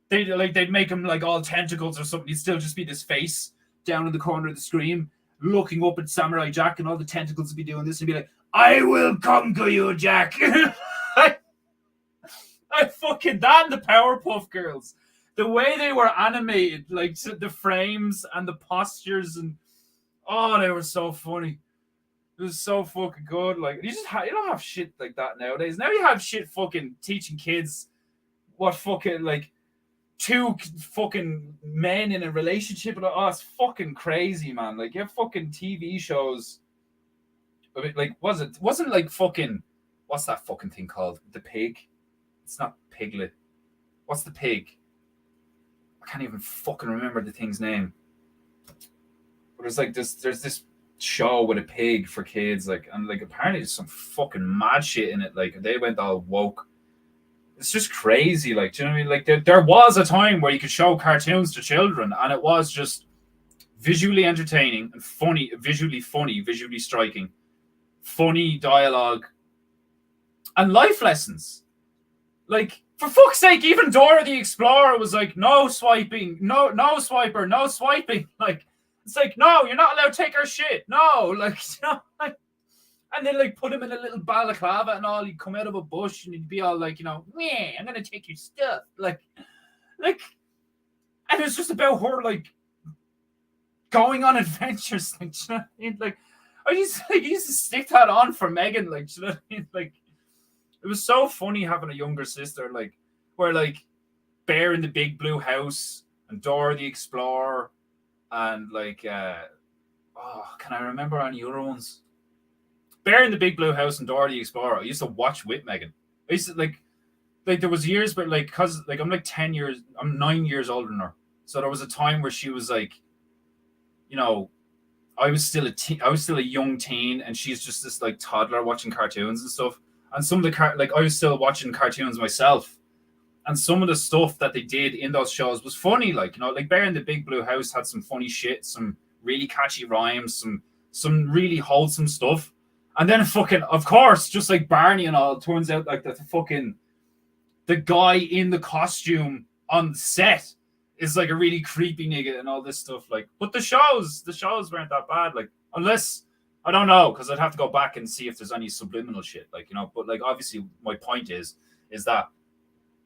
Speaker 1: they'd make him, like, all tentacles or something. He'd still just be this face down in the corner of the screen, looking up at Samurai Jack, and all the tentacles would be doing this and be like, I will conquer you, Jack. I fucking... That and the Powerpuff Girls. The way they were animated, like the frames and the postures, and oh, they were so funny. It was so fucking good. Like, you don't have shit like that nowadays. Now you have shit fucking teaching kids what fucking, like, two fucking men in a relationship. And oh, it's fucking crazy, man. Like, you have fucking TV shows. I mean, like, wasn't like fucking, what's that fucking thing called? The Pig? It's not Piglet. What's the pig? I can't even fucking remember the thing's name. But there's this show with a pig for kids, like, and like apparently there's some fucking mad shit in it. Like, they went all woke. It's just crazy. Like, do you know what I mean? Like, there was a time where you could show cartoons to children, and it was just visually entertaining and funny, visually striking, funny dialogue, and life lessons. Like, for fuck's sake, even Dora the Explorer was like, no swiping, no swiper, no swiping. Like, it's like, no, you're not allowed to take our shit. No, like, you know, like, and then, like, put him in a little balaclava and all. He'd come out of a bush and he'd be all like, you know, yeah, I'm gonna take your stuff. Like, and it's just about her, like, going on adventures. Like, you know what I mean? Like, I used to stick that on for Megan. Like, you know what I mean? Like, it was so funny having a younger sister, like, where, like, Bear in the Big Blue House and Dora the Explorer and, like, can I remember any other ones? Bear in the Big Blue House and Dora the Explorer, I used to watch with Megan. I used to, like there was years, but, like, cause, like, I'm 9 years older than her. So there was a time where she was, like, you know, I was still a young teen, and she's just this, like, toddler watching cartoons and stuff. And some of the I was still watching cartoons myself, and some of the stuff that they did in those shows was funny. Like, you know, like Bear in the Big Blue House had some funny shit, some really catchy rhymes, some really wholesome stuff. And then fucking, of course, just like Barney and all, it turns out like that the guy in the costume on the set is like a really creepy nigga and all this stuff. Like, but the shows weren't that bad. Like, unless, I don't know, because I'd have to go back and see if there's any subliminal shit. Like, you know, but, like, obviously my point is that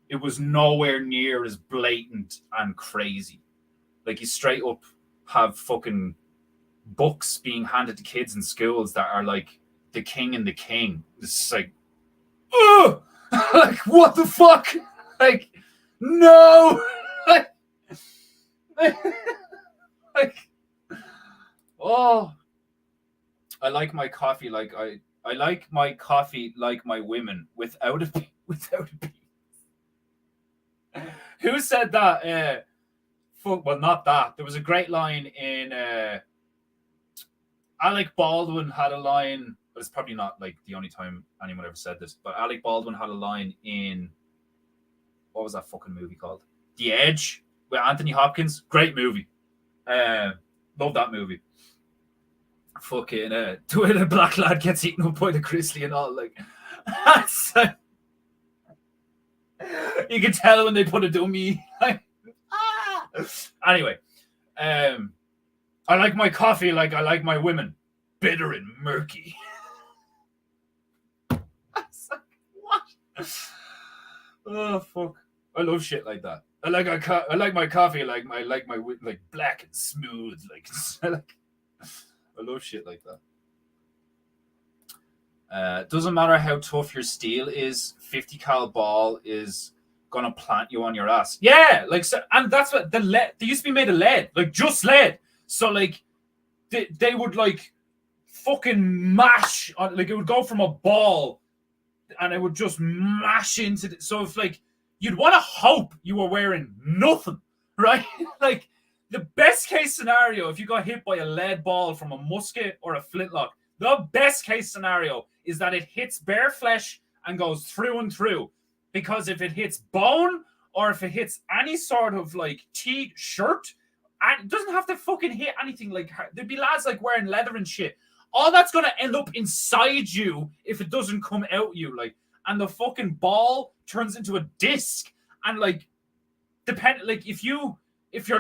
Speaker 1: it was nowhere near as blatant and crazy. Like, you straight up have fucking books being handed to kids in schools that are like The King and the King. It's like, oh, like, what the fuck? Like, no. like, oh, I like my coffee like I like my coffee like my women without a P. Who said that? Well, not that. There was a great line in Alec Baldwin had a line, but it's probably not like the only time anyone ever said this. But Alec Baldwin had a line in, what was that fucking movie called? The Edge with Anthony Hopkins. Great movie. Love that movie. Fucking the way the black lad gets eaten up by the grizzly and all, like, you can tell when they put a dummy. Like, Anyway, I like my coffee like I like my women, bitter and murky. What? Oh fuck! I love shit like that. I like my coffee like black and smooth. Like, I love shit like that. Doesn't matter how tough your steel is. 50 cal ball is gonna plant you on your ass. Yeah, like, so, and that's what the lead, they used to be made of lead, like just lead. So like they would like fucking mash on, like it would go from a ball and it would just mash into the, so if like you'd want to hope you were wearing nothing, right? Like the best case scenario, if you got hit by a lead ball from a musket or a flintlock, the best case scenario is that it hits bare flesh and goes through and through. Because if it hits bone or if it hits any sort of like shirt, and it doesn't have to fucking hit anything. Like there'd be lads like wearing leather and shit. All that's gonna end up inside you if it doesn't come out you, like, and the fucking ball turns into a disc. And like, like if you're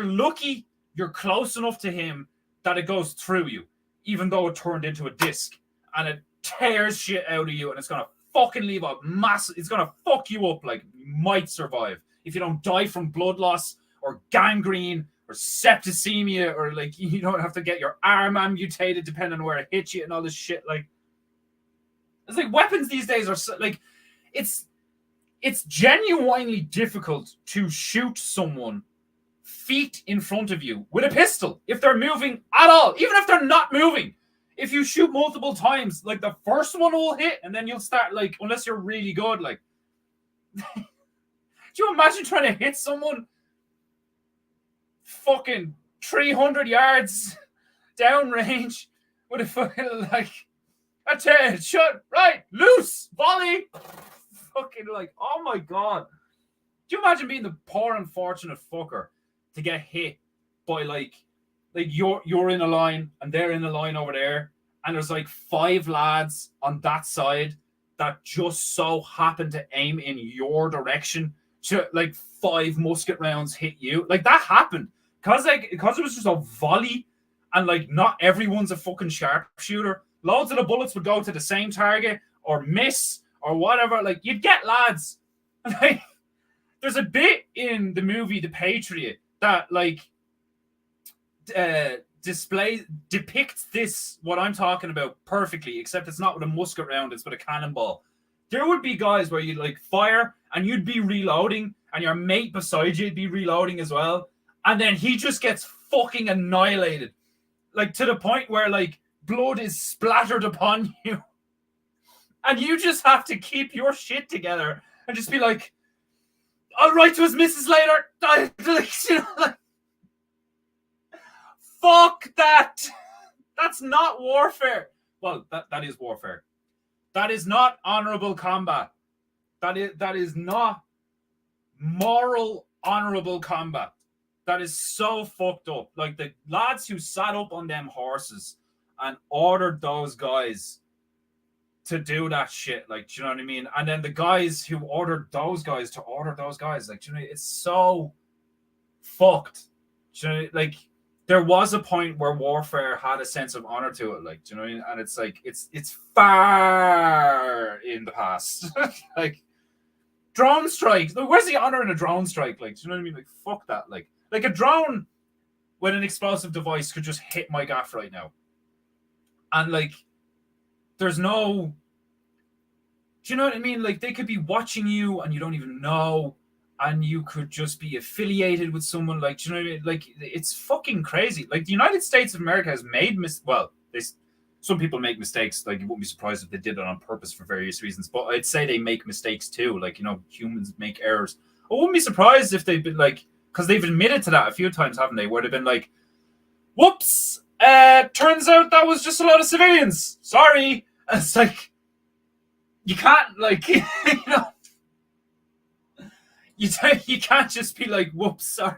Speaker 1: lucky, you're close enough to him that it goes through you, even though it turned into a disc, and it tears shit out of you, and it's gonna fucking leave a massive. It's gonna fuck you up. Like, you might survive if you don't die from blood loss or gangrene or septicemia, or like you don't have to get your arm amputated depending on where it hits you and all this shit. Like, it's like weapons these days are so, like, it's genuinely difficult to shoot someone feet in front of you with a pistol if they're moving at all, even if they're not moving. If you shoot multiple times, like the first one will hit, and then you'll start, like, unless you're really good, like, do you imagine trying to hit someone fucking 300 yards downrange with a fucking, like, a shot, right, loose, volley, fucking, like, oh my god. Do you imagine being the poor unfortunate fucker to get hit by, like you're in a line and they're in a line over there, and there's like 5 lads on that side that just so happen to aim in your direction to, like, 5 musket rounds hit you. Like, that happened because it was just a volley, and like not everyone's a fucking sharpshooter. Loads of the bullets would go to the same target or miss or whatever. Like, you'd get lads. Like, there's a bit in the movie The Patriot that, like, depicts this, what I'm talking about, perfectly, except it's not with a musket round, it's with a cannonball. There would be guys where you'd like fire and you'd be reloading, and your mate beside you'd be reloading as well, and then he just gets fucking annihilated, like to the point where like blood is splattered upon you, and you just have to keep your shit together and just be like, I'll write to his missus later. Like, you know, like, fuck that. That's not warfare. Well, that is warfare. That is not honorable combat. That is not moral, honorable combat. That is so fucked up. Like, the lads who sat up on them horses and ordered those guys to do that shit, like, do you know what I mean? And then the guys who ordered those guys to order those guys, like, do you know, it's so fucked. Do you know, like, there was a point where warfare had a sense of honor to it, like, do you know what I mean? And it's like, it's far in the past. Like, drone strikes. Like, where's the honor in a drone strike? Like, do you know what I mean? Like, fuck that. Like a drone with an explosive device could just hit my gaff right now. And like, there's no, do you know what I mean? Like, they could be watching you and you don't even know, and you could just be affiliated with someone. Like, do you know what I mean? Like, it's fucking crazy. Like, the United States of America has made some people make mistakes. Like, you wouldn't be surprised if they did it on purpose for various reasons. But I'd say they make mistakes too. Like, you know, humans make errors. I wouldn't be surprised if they've been like, because they've admitted to that a few times, haven't they? Where they've been like, whoops, turns out that was just a lot of civilians. Sorry. And it's like, you can't, like, you know, you can't just be like, whoops, sorry.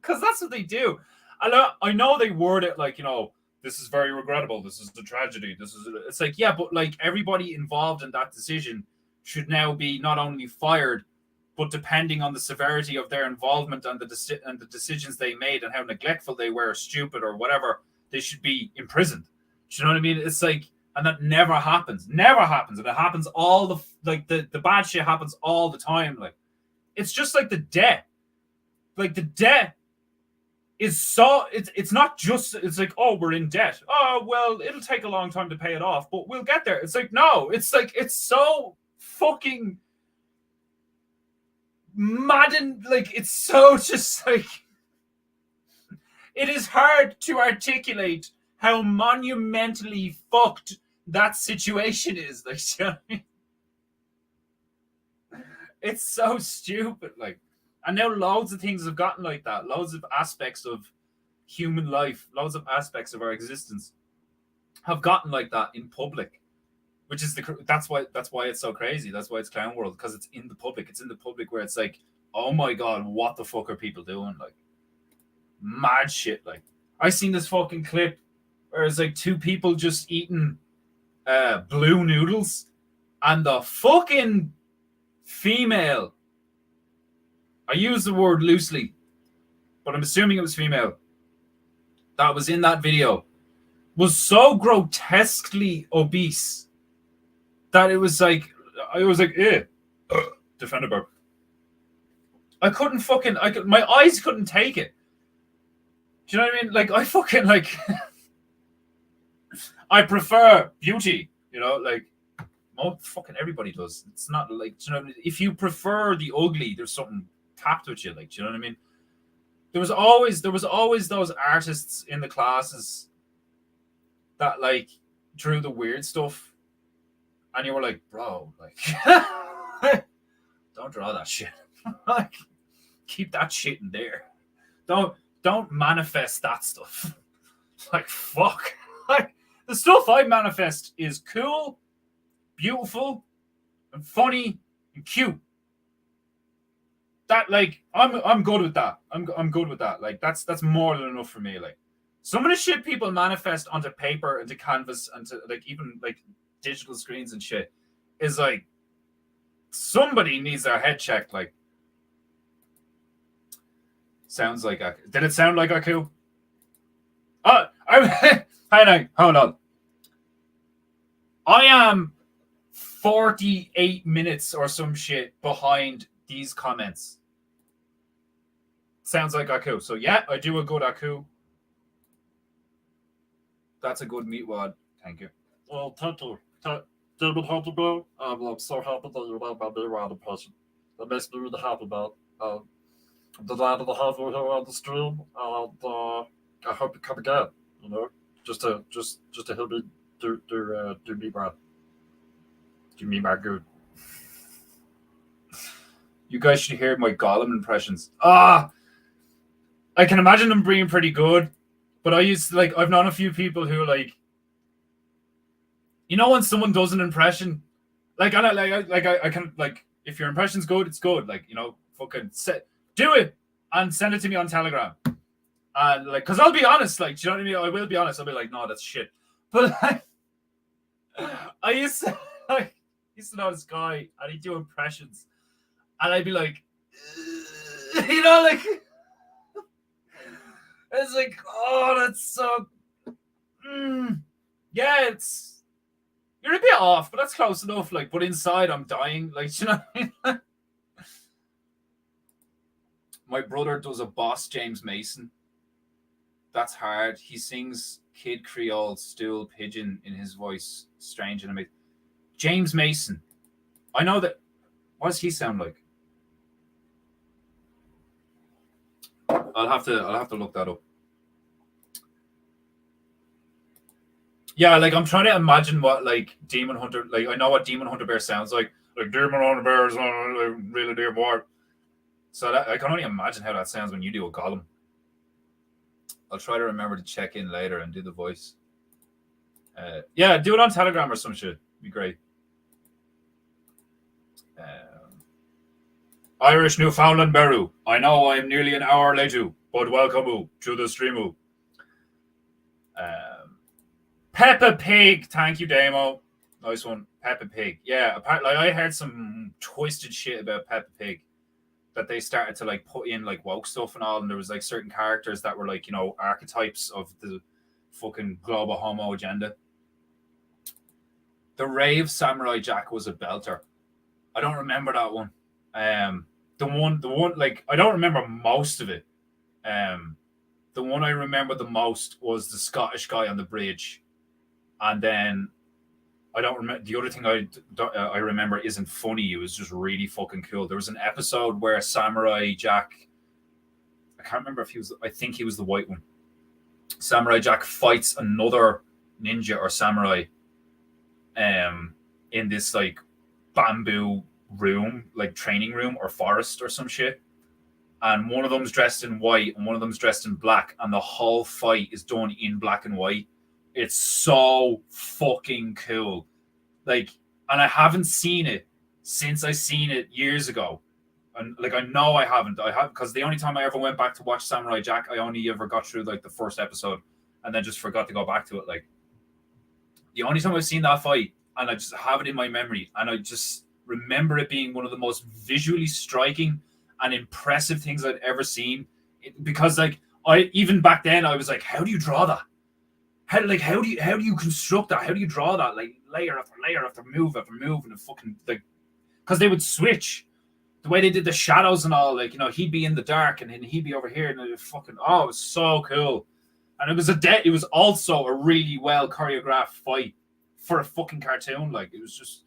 Speaker 1: Because that's what they do. I know they word it like, you know, this is very regrettable. This is a tragedy. It's like, yeah, but like, everybody involved in that decision should now be not only fired, but depending on the severity of their involvement and the decisions they made and how neglectful they were, or stupid or whatever, they should be imprisoned. Do you know what I mean? It's like, and that never happens. Never happens. And it happens all the bad shit happens all the time. Like, it's just like the debt. Like, the debt is so, it's not just, it's like, oh, we're in debt. Oh, well, it'll take a long time to pay it off, but we'll get there. It's like, no, it's like, it's so fucking madden, like, it's so just like, it is hard to articulate how monumentally fucked that situation is. Like, you know what I mean? It's so stupid. Like, and now loads of things have gotten like that. Loads of aspects of human life, loads of aspects of our existence have gotten like that in public, which is that's why it's so crazy. That's why it's clown world, because it's in the public. It's in the public where it's like, oh my god, what the fuck are people doing? Like, mad shit. Like, I seen this fucking clip where it's like two people just eating blue noodles, and the fucking female, I use the word loosely, but I'm assuming it was female, that was in that video, was so grotesquely obese that it was like, I was like, eh, defender bar. I couldn't fucking, my eyes couldn't take it. Do you know what I mean? Like, I fucking, like, I prefer beauty, you know, like, oh, fucking everybody does. It's not like, do you know what I mean? If you prefer the ugly, there's something tapped with you, like, do you know what I mean? There was always those artists in the classes that, like, drew the weird stuff, and you were like, bro, like, don't draw that shit. Like, keep that shit in there. Don't manifest that stuff. Like, fuck. Like, the stuff I manifest is cool, beautiful, and funny and cute. That, like, I'm good with that. I'm good with that. Like, that's more than enough for me. Like, some of the shit people manifest onto paper, into canvas, and to, like, even like digital screens and shit is like, somebody needs their head checked. Like, sounds like a, did it sound like a coup? Oh, hold on. I am 48 minutes or some shit behind these comments. Sounds like Aku. So yeah, I do a good Aku. That's a good meat wad. Thank you.
Speaker 2: Well, thank you. David Hunterberg, I'm so happy that you like my meat wad impression. That makes me really happy, man. I'm delighted to have you here on the stream, and I hope you come again, you know, just to help me do meat wad.
Speaker 1: Do meat wad good. You guys should hear my Gollum impressions. I can imagine them being pretty good, but I used to, like, I've known a few people who, like, you know, when someone does an impression, like, I can, like, if your impression's good, it's good. Like, you know, fucking do it and send it to me on Telegram. And, like, because I'll be honest, like, do you know what I mean? I will be honest. I'll be like, no, that's shit. But, like, I used to know this guy, and he'd do impressions, and I'd be like, you know, like, it's like, oh, that's so, yeah, it's, you're a bit off, but that's close enough. Like, but inside, I'm dying. Like, you know what I mean? My brother does a Boss James Mason. That's hard. He sings Kid Creole Stool Pigeon in his voice. Strange and amazing. James Mason. I know that. What does he sound like? I'll have to look that up. Yeah, like, I'm trying to imagine what, like, Demon Hunter, like, I know what Demon Hunter Bear sounds like. Like, Demon Hunter Bear is really dear boy. So that, I can only imagine how that sounds when you do a Gollum. I'll try to remember to check in later and do the voice. Yeah, do it on Telegram or some shit. It'd be great. Irish Newfoundland Beru. I know I'm nearly an hour late, but welcome to the stream. Peppa Pig. Thank you, Damo. Nice one. Peppa Pig. Yeah, apparently, like, I heard some twisted shit about Peppa Pig, that they started to, like, put in, like, woke stuff and all, and there was, like, certain characters that were, like, you know, archetypes of the fucking global homo agenda. The Rave Samurai Jack was a belter. I don't remember that one. The one, like, I don't remember most of it. The one I remember the most was the Scottish guy on the bridge, and then I don't remember. The other thing I remember isn't funny. It was just really fucking cool. There was an episode where Samurai Jack, I can't remember if he was, I think he was the white one. Samurai Jack fights another ninja or samurai in this like bamboo room, like training room or forest or some shit. And one of them's dressed in white and one of them's dressed in black, and the whole fight is done in black and white. It's so fucking cool. Like, and I haven't seen it since I seen it years ago. And like, I know I haven't. I have, because the only time I ever went back to watch Samurai Jack, I only ever got through like the first episode and then just forgot to go back to it. Like, the only time I've seen that fight, and I just have it in my memory, and I just remember it being one of the most visually striking and impressive things I'd ever seen. Because like, I even back then I was like, how do you draw that? How do you construct that? How do you draw that? Like layer after layer after move, and the fucking like, because they would switch the way they did the shadows and all. Like, you know, he'd be in the dark and then he'd be over here, and it fucking, oh, it was so cool. And it was also a really well choreographed fight for a fucking cartoon. Like, it was just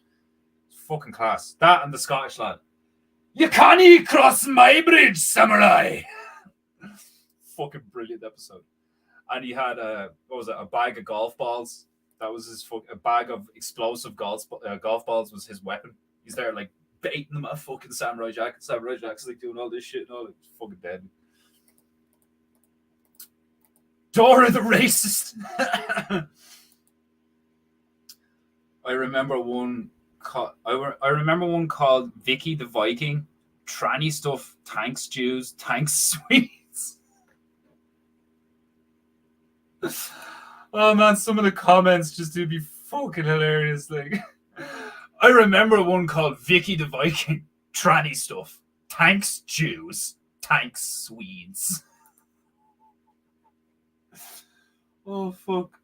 Speaker 1: fucking class. That and the Scottish lad. You can't cross my bridge, samurai. Fucking brilliant episode. And he had a bag of golf balls. That was a bag of explosive golf balls was his weapon. He's there like baiting them at fucking Samurai Jack. And Samurai Jack's like doing all this shit and all. It's fucking dead. Dora the racist. I remember one called Vicky the Viking. Tranny stuff. Tanks Jews. Tanks Swedes. Oh man, some of the comments just do be fucking hilarious. Like, I remember one called Vicky the Viking. Tranny stuff. Tanks Jews. Tanks Swedes. Oh fuck.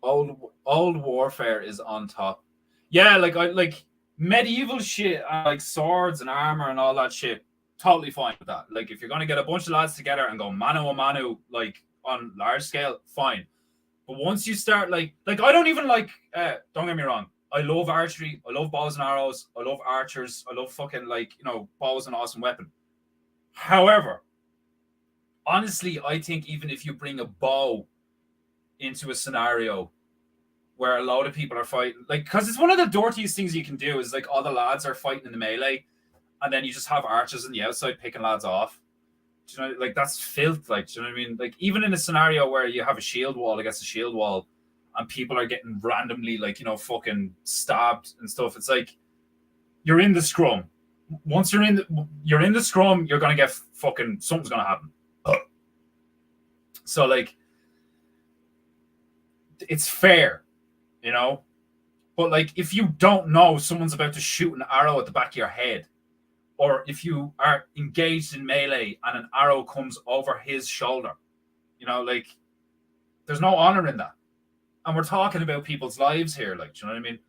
Speaker 1: Old warfare is on top. Yeah, like medieval shit, like swords and armor and all that shit. Totally fine with that. Like, if you're gonna get a bunch of lads together and go mano a mano, like on large scale, fine. But once you start like I don't even like. Don't get me wrong. I love archery. I love bows and arrows. I love archers. I love fucking, like, you know, bow is an awesome weapon. However, honestly, I think even if you bring a bow into a scenario where a lot of people are fighting, like, because it's one of the dirtiest things you can do is like all the lads are fighting in the melee, and then you just have archers on the outside picking lads off. Do you know, like, that's filth. Like, do you know what I mean? Like, even in a scenario where you have a shield wall against a shield wall, and people are getting randomly, like, you know, fucking stabbed and stuff. It's like, you're in the scrum. Once you're in the scrum, you're gonna get fucking, something's gonna happen. So like, it's fair, you know. But like, if you don't know someone's about to shoot an arrow at the back of your head, or if you are engaged in melee and an arrow comes over his shoulder, you know, like, there's no honor in that. And we're talking about people's lives here, like, do you know what I mean?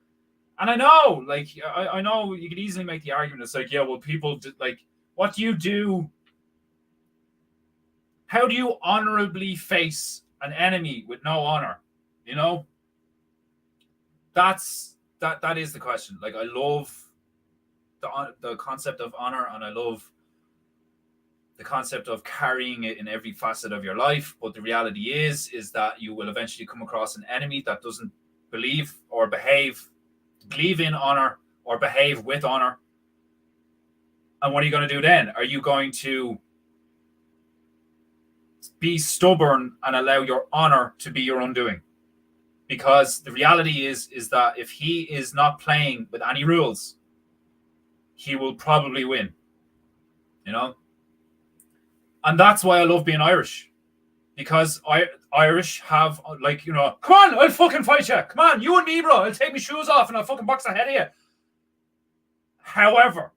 Speaker 1: And I know, like, I know you could easily make the argument. It's like, yeah, well, people like, what do you do? How do you honorably face an enemy with no honor? You know, that is the question. Like, I love the concept of honor, and I love the concept of carrying it in every facet of your life. But the reality is that you will eventually come across an enemy that doesn't believe in honor or behave with honor. And what are you going to do then? Are you going to be stubborn and allow your honor to be your undoing? Because the reality is that if he is not playing with any rules, he will probably win. You know? And that's why I love being Irish. Because Irish have, like, you know, come on, I'll fucking fight you. Come on, you and me, bro. I'll take my shoes off and I'll fucking box the head of you. However,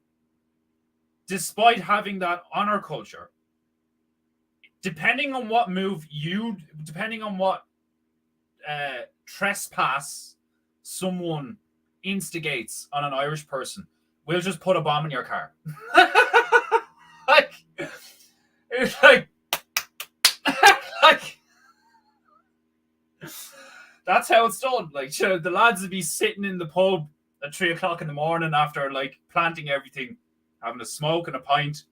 Speaker 1: despite having that honor culture, depending on what trespass someone instigates on an Irish person, we'll just put a bomb in your car. Like, it's like That's how it's done. Like, you know, the lads would be sitting in the pub at 3:00 in the morning after like planting everything, having a smoke and a pint,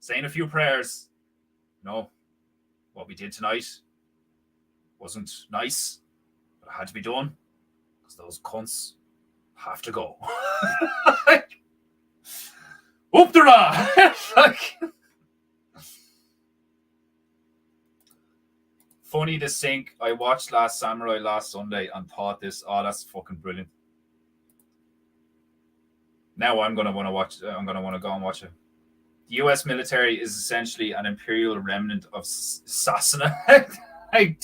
Speaker 1: saying a few prayers. You know, what we did tonight wasn't nice, but it had to be done because those cunts have to go. Up the like, funny to sink. I watched Last Samurai last Sunday and thought this, oh, that's fucking brilliant. Now I'm gonna want to watch. I'm gonna want to go and watch it. The U.S. military is essentially an imperial remnant of Sasana. Like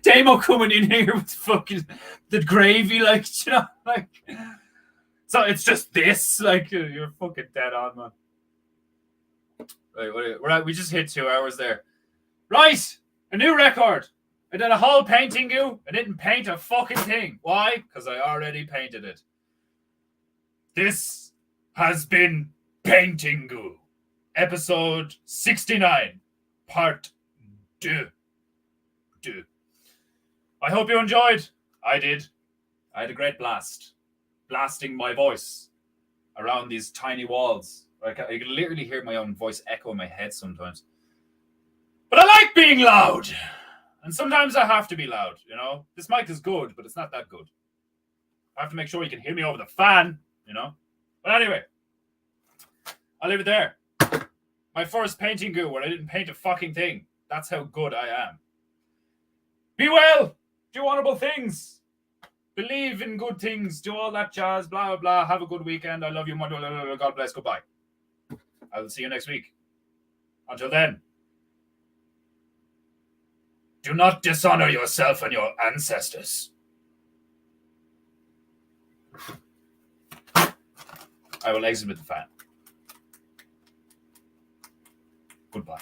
Speaker 1: Damo coming in here with fucking the gravy, like, you know, like. So it's just this, like, you're fucking dead on, man. Right, we just hit 2 hours there. Right, a new record. I did a whole PEINTEINGU. I didn't paint a fucking thing. Why? Because I already painted it. This has been PEINTEINGU, episode 69, part 2. I hope you enjoyed. I did. I had a great blast. Blasting my voice around these tiny walls. I can literally hear my own voice echo in my head sometimes. But I like being loud. And sometimes I have to be loud, you know? This mic is good, but it's not that good. I have to make sure you can hear me over the fan, you know? But anyway, I'll leave it there. My first PEINTEINGU where I didn't paint a fucking thing. That's how good I am. Be well. Do honorable things. Believe in good things. Do all that jazz. Blah, blah, blah. Have a good weekend. I love you. God bless. Goodbye. I will see you next week. Until then, do not dishonor yourself and your ancestors. I will exit with the fan. Goodbye.